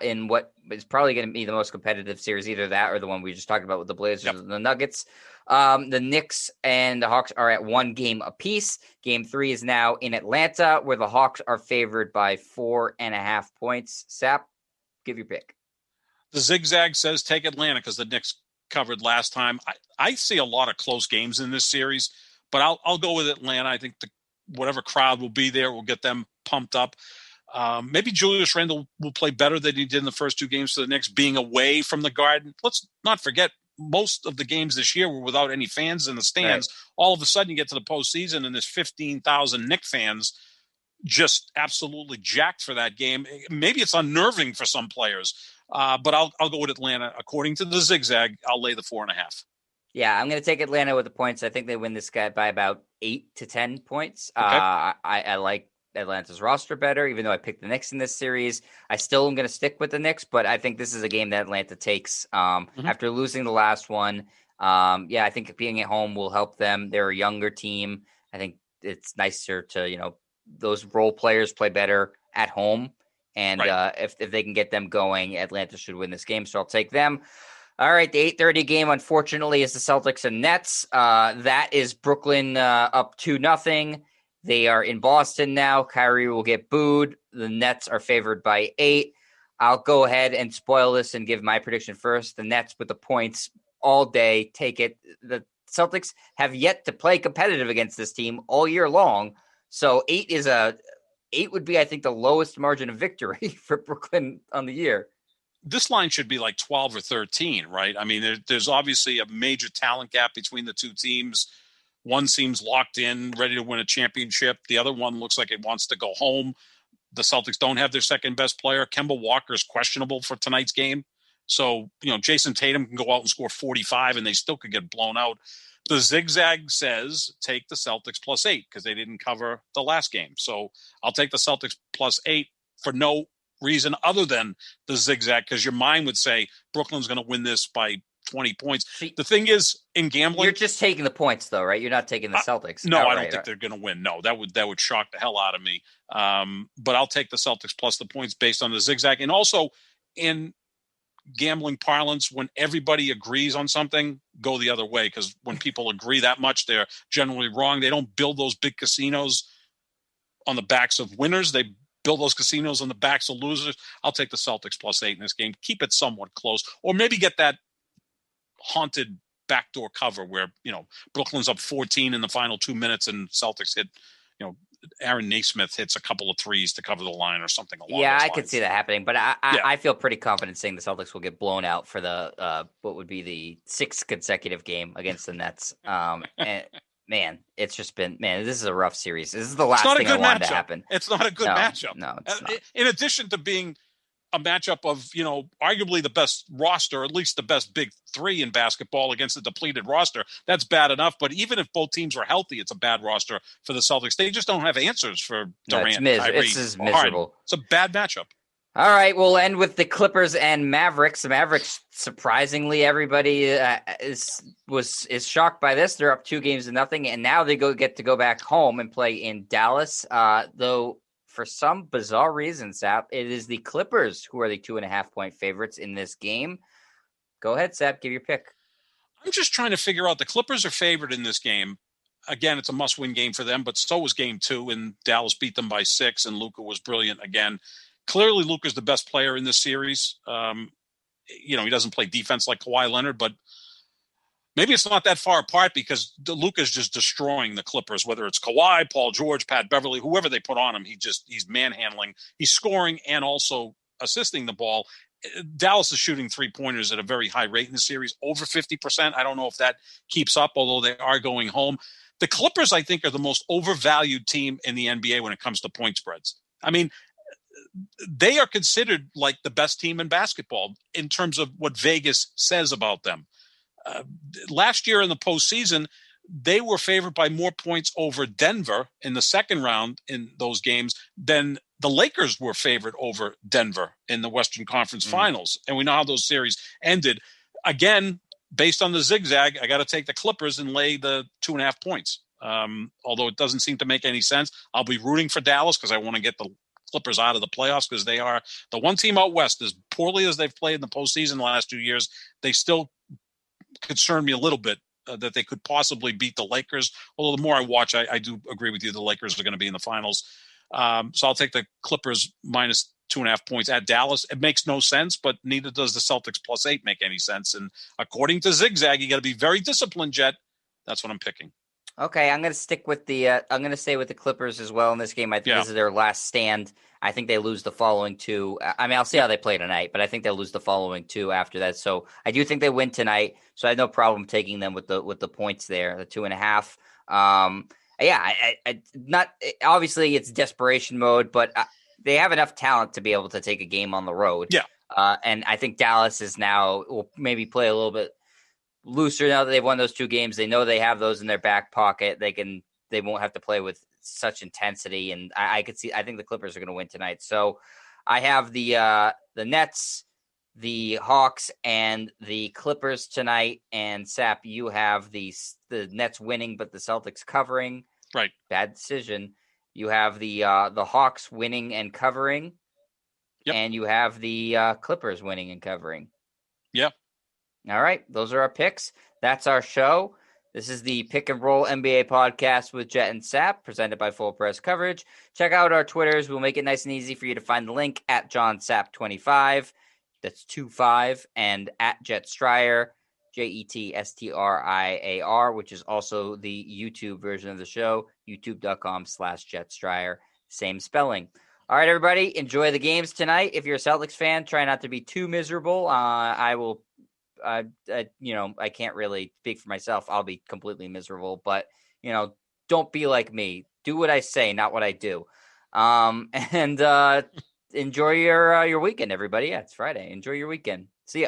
S1: in what is probably going to be the most competitive series, either that or the one we just talked about with the Blazers and the Nuggets. The Knicks and the Hawks are at 1 game apiece. Game 3 is now in Atlanta, where the Hawks are favored by 4.5 points. Sap, give your pick.
S2: The zigzag says take Atlanta because the Knicks covered last time. I see a lot of close games in this series, but I'll go with Atlanta. I think whatever crowd will be there will get them pumped up. Maybe Julius Randle will play better than he did in the first 2 games for the Knicks, being away from the Garden. Let's not forget, most of the games this year were without any fans in the stands. Right. All of a sudden, you get to the postseason, and there's 15,000 Knicks fans just absolutely jacked for that game. Maybe it's unnerving for some players, but I'll go with Atlanta. According to the zigzag, I'll lay the 4.5.
S1: Yeah, I'm going to take Atlanta with the points. I think they win this guy by about 8 to 10 points. Okay. I like Atlanta's roster better, even though I picked the Knicks in this series. I still am going to stick with the Knicks, but I think this is a game that Atlanta takes after losing the last one. Yeah, I think being at home will help them. They're a younger team. I think it's nicer to, you know, those role players play better at home. And if they can get them going, Atlanta should win this game. So I'll take them. All right, the 8:30 game, unfortunately, is the Celtics and Nets. That is Brooklyn up 2-0. They are in Boston now. Kyrie will get booed. The Nets are favored by 8. I'll go ahead and spoil this and give my prediction first. The Nets with the points all day. Take it. The Celtics have yet to play competitive against this team all year long. So 8 would be, I think, the lowest margin of victory for Brooklyn on the year.
S2: This line should be like 12 or 13, right? I mean, there's obviously a major talent gap between the two teams. One seems locked in, ready to win a championship. The other one looks like it wants to go home. The Celtics don't have their second best player. Kemba Walker is questionable for tonight's game. So, you know, Jason Tatum can go out and score 45 and they still could get blown out. The zigzag says take the Celtics plus 8 because they didn't cover the last game. So I'll take the Celtics plus 8 for no reason other than the zigzag, because your mind would say Brooklyn's going to win this by 20 points. The thing is, in gambling,
S1: you're just taking the points, though, right? You're not taking the Celtics.
S2: No, I don't think they're going to win. No, that would shock the hell out of me. But I'll take the Celtics plus the points based on the zigzag. And also, in gambling parlance, when everybody agrees on something, go the other way, because when people agree that much, they're generally wrong. They don't build those big casinos on the backs of winners. They build those casinos on the backs of losers. I'll take the Celtics plus 8 in this game. Keep it somewhat close, or maybe get that haunted backdoor cover where, Brooklyn's up 14 in the final 2 minutes and Celtics hit, Aaron Naismith hits a couple of threes to cover the line or something along those lines.
S1: I could see that happening, but I feel pretty confident saying the Celtics will get blown out for the what would be the 6th consecutive game against the Nets. And man, it's just been this is a rough series. This is the last thing I wanted to happen.
S2: It's not a good matchup.
S1: No, it's not.
S2: In addition to being a matchup of, arguably the best roster, at least the best big three in basketball against a depleted roster, that's bad enough. But even if both teams are healthy, it's a bad roster for the Celtics. They just don't have answers for Durant. Kyrie,
S1: it's miserable.
S2: It's a bad matchup.
S1: All right, we'll end with the Clippers and Mavericks. The Mavericks, surprisingly, everybody is shocked by this. They're up 2-0, and now they get to go back home and play in Dallas. Though for some bizarre reason, Sap, it is the Clippers who are the 2.5-point favorites in this game. Go ahead, Sap, give your pick.
S2: I'm just trying to figure out the Clippers are favored in this game. Again, it's a must-win game for them, but so was Game 2, and Dallas beat them by 6, and Luka was brilliant again. Clearly, Luka's the best player in this series. He doesn't play defense like Kawhi Leonard, but maybe it's not that far apart because Luka's just destroying the Clippers, whether it's Kawhi, Paul George, Pat Beverly, whoever they put on him. He's manhandling. He's scoring and also assisting the ball. Dallas is shooting 3-pointers at a very high rate in the series, over 50%. I don't know if that keeps up, although they are going home. The Clippers, I think, are the most overvalued team in the NBA when it comes to point spreads. I mean, they are considered like the best team in basketball in terms of what Vegas says about them. Last year in the postseason, they were favored by more points over Denver in the second round in those games than the Lakers were favored over Denver in the Western Conference Finals. And we know how those series ended. Again, based on the zigzag, I got to take the Clippers and lay the 2.5 points. Although it doesn't seem to make any sense. I'll be rooting for Dallas because I want to get the Clippers out of the playoffs because they are the one team out west. As poorly as they've played in the postseason the last 2 years, they still concern me a little bit that they could possibly beat the Lakers. Although the more I watch, I do agree with you. The Lakers are going to be in the finals. So I'll take the Clippers minus 2.5 points at Dallas. It makes no sense, but neither does the Celtics +8 make any sense. And according to Zigzag, you got to be very disciplined, Jet. That's what I'm picking.
S1: Okay, I'm going to stick with I'm going to stay with the Clippers as well in this game. I think this is their last stand. I think they lose the following 2. I mean, I'll see how they play tonight, but I think they'll lose the following 2 after that. So I do think they win tonight. So I have no problem taking them with the points there, the 2.5. Not obviously it's desperation mode, but they have enough talent to be able to take a game on the road.
S2: Yeah.
S1: And I think Dallas will maybe play a little bit looser now that they've won those 2 games. They know they have those in their back pocket. They won't have to play with such intensity. And I think the Clippers are going to win tonight. So I have the Nets, the Hawks, and the Clippers tonight. And Sap, you have the Nets winning, but the Celtics covering.
S2: Right.
S1: Bad decision. You have the Hawks winning and covering. Yep. And you have the Clippers winning and covering.
S2: Yep.
S1: All right. Those are our picks. That's our show. This is the Pick and Roll NBA podcast with Jet and Sap, presented by Full Press Coverage. Check out our Twitters. We'll make it nice and easy for you to find the link at JohnSap25. That's 25, and at Jet Stryer, JETSTRIAR, which is also the YouTube version of the show, youtube.com/Jet Stryer. Same spelling. All right, everybody, enjoy the games tonight. If you're a Celtics fan, try not to be too miserable. I can't really speak for myself. I'll be completely miserable, but don't be like me. Do what I say, not what I do. And enjoy your weekend, everybody. Yeah, it's Friday. Enjoy your weekend. See ya.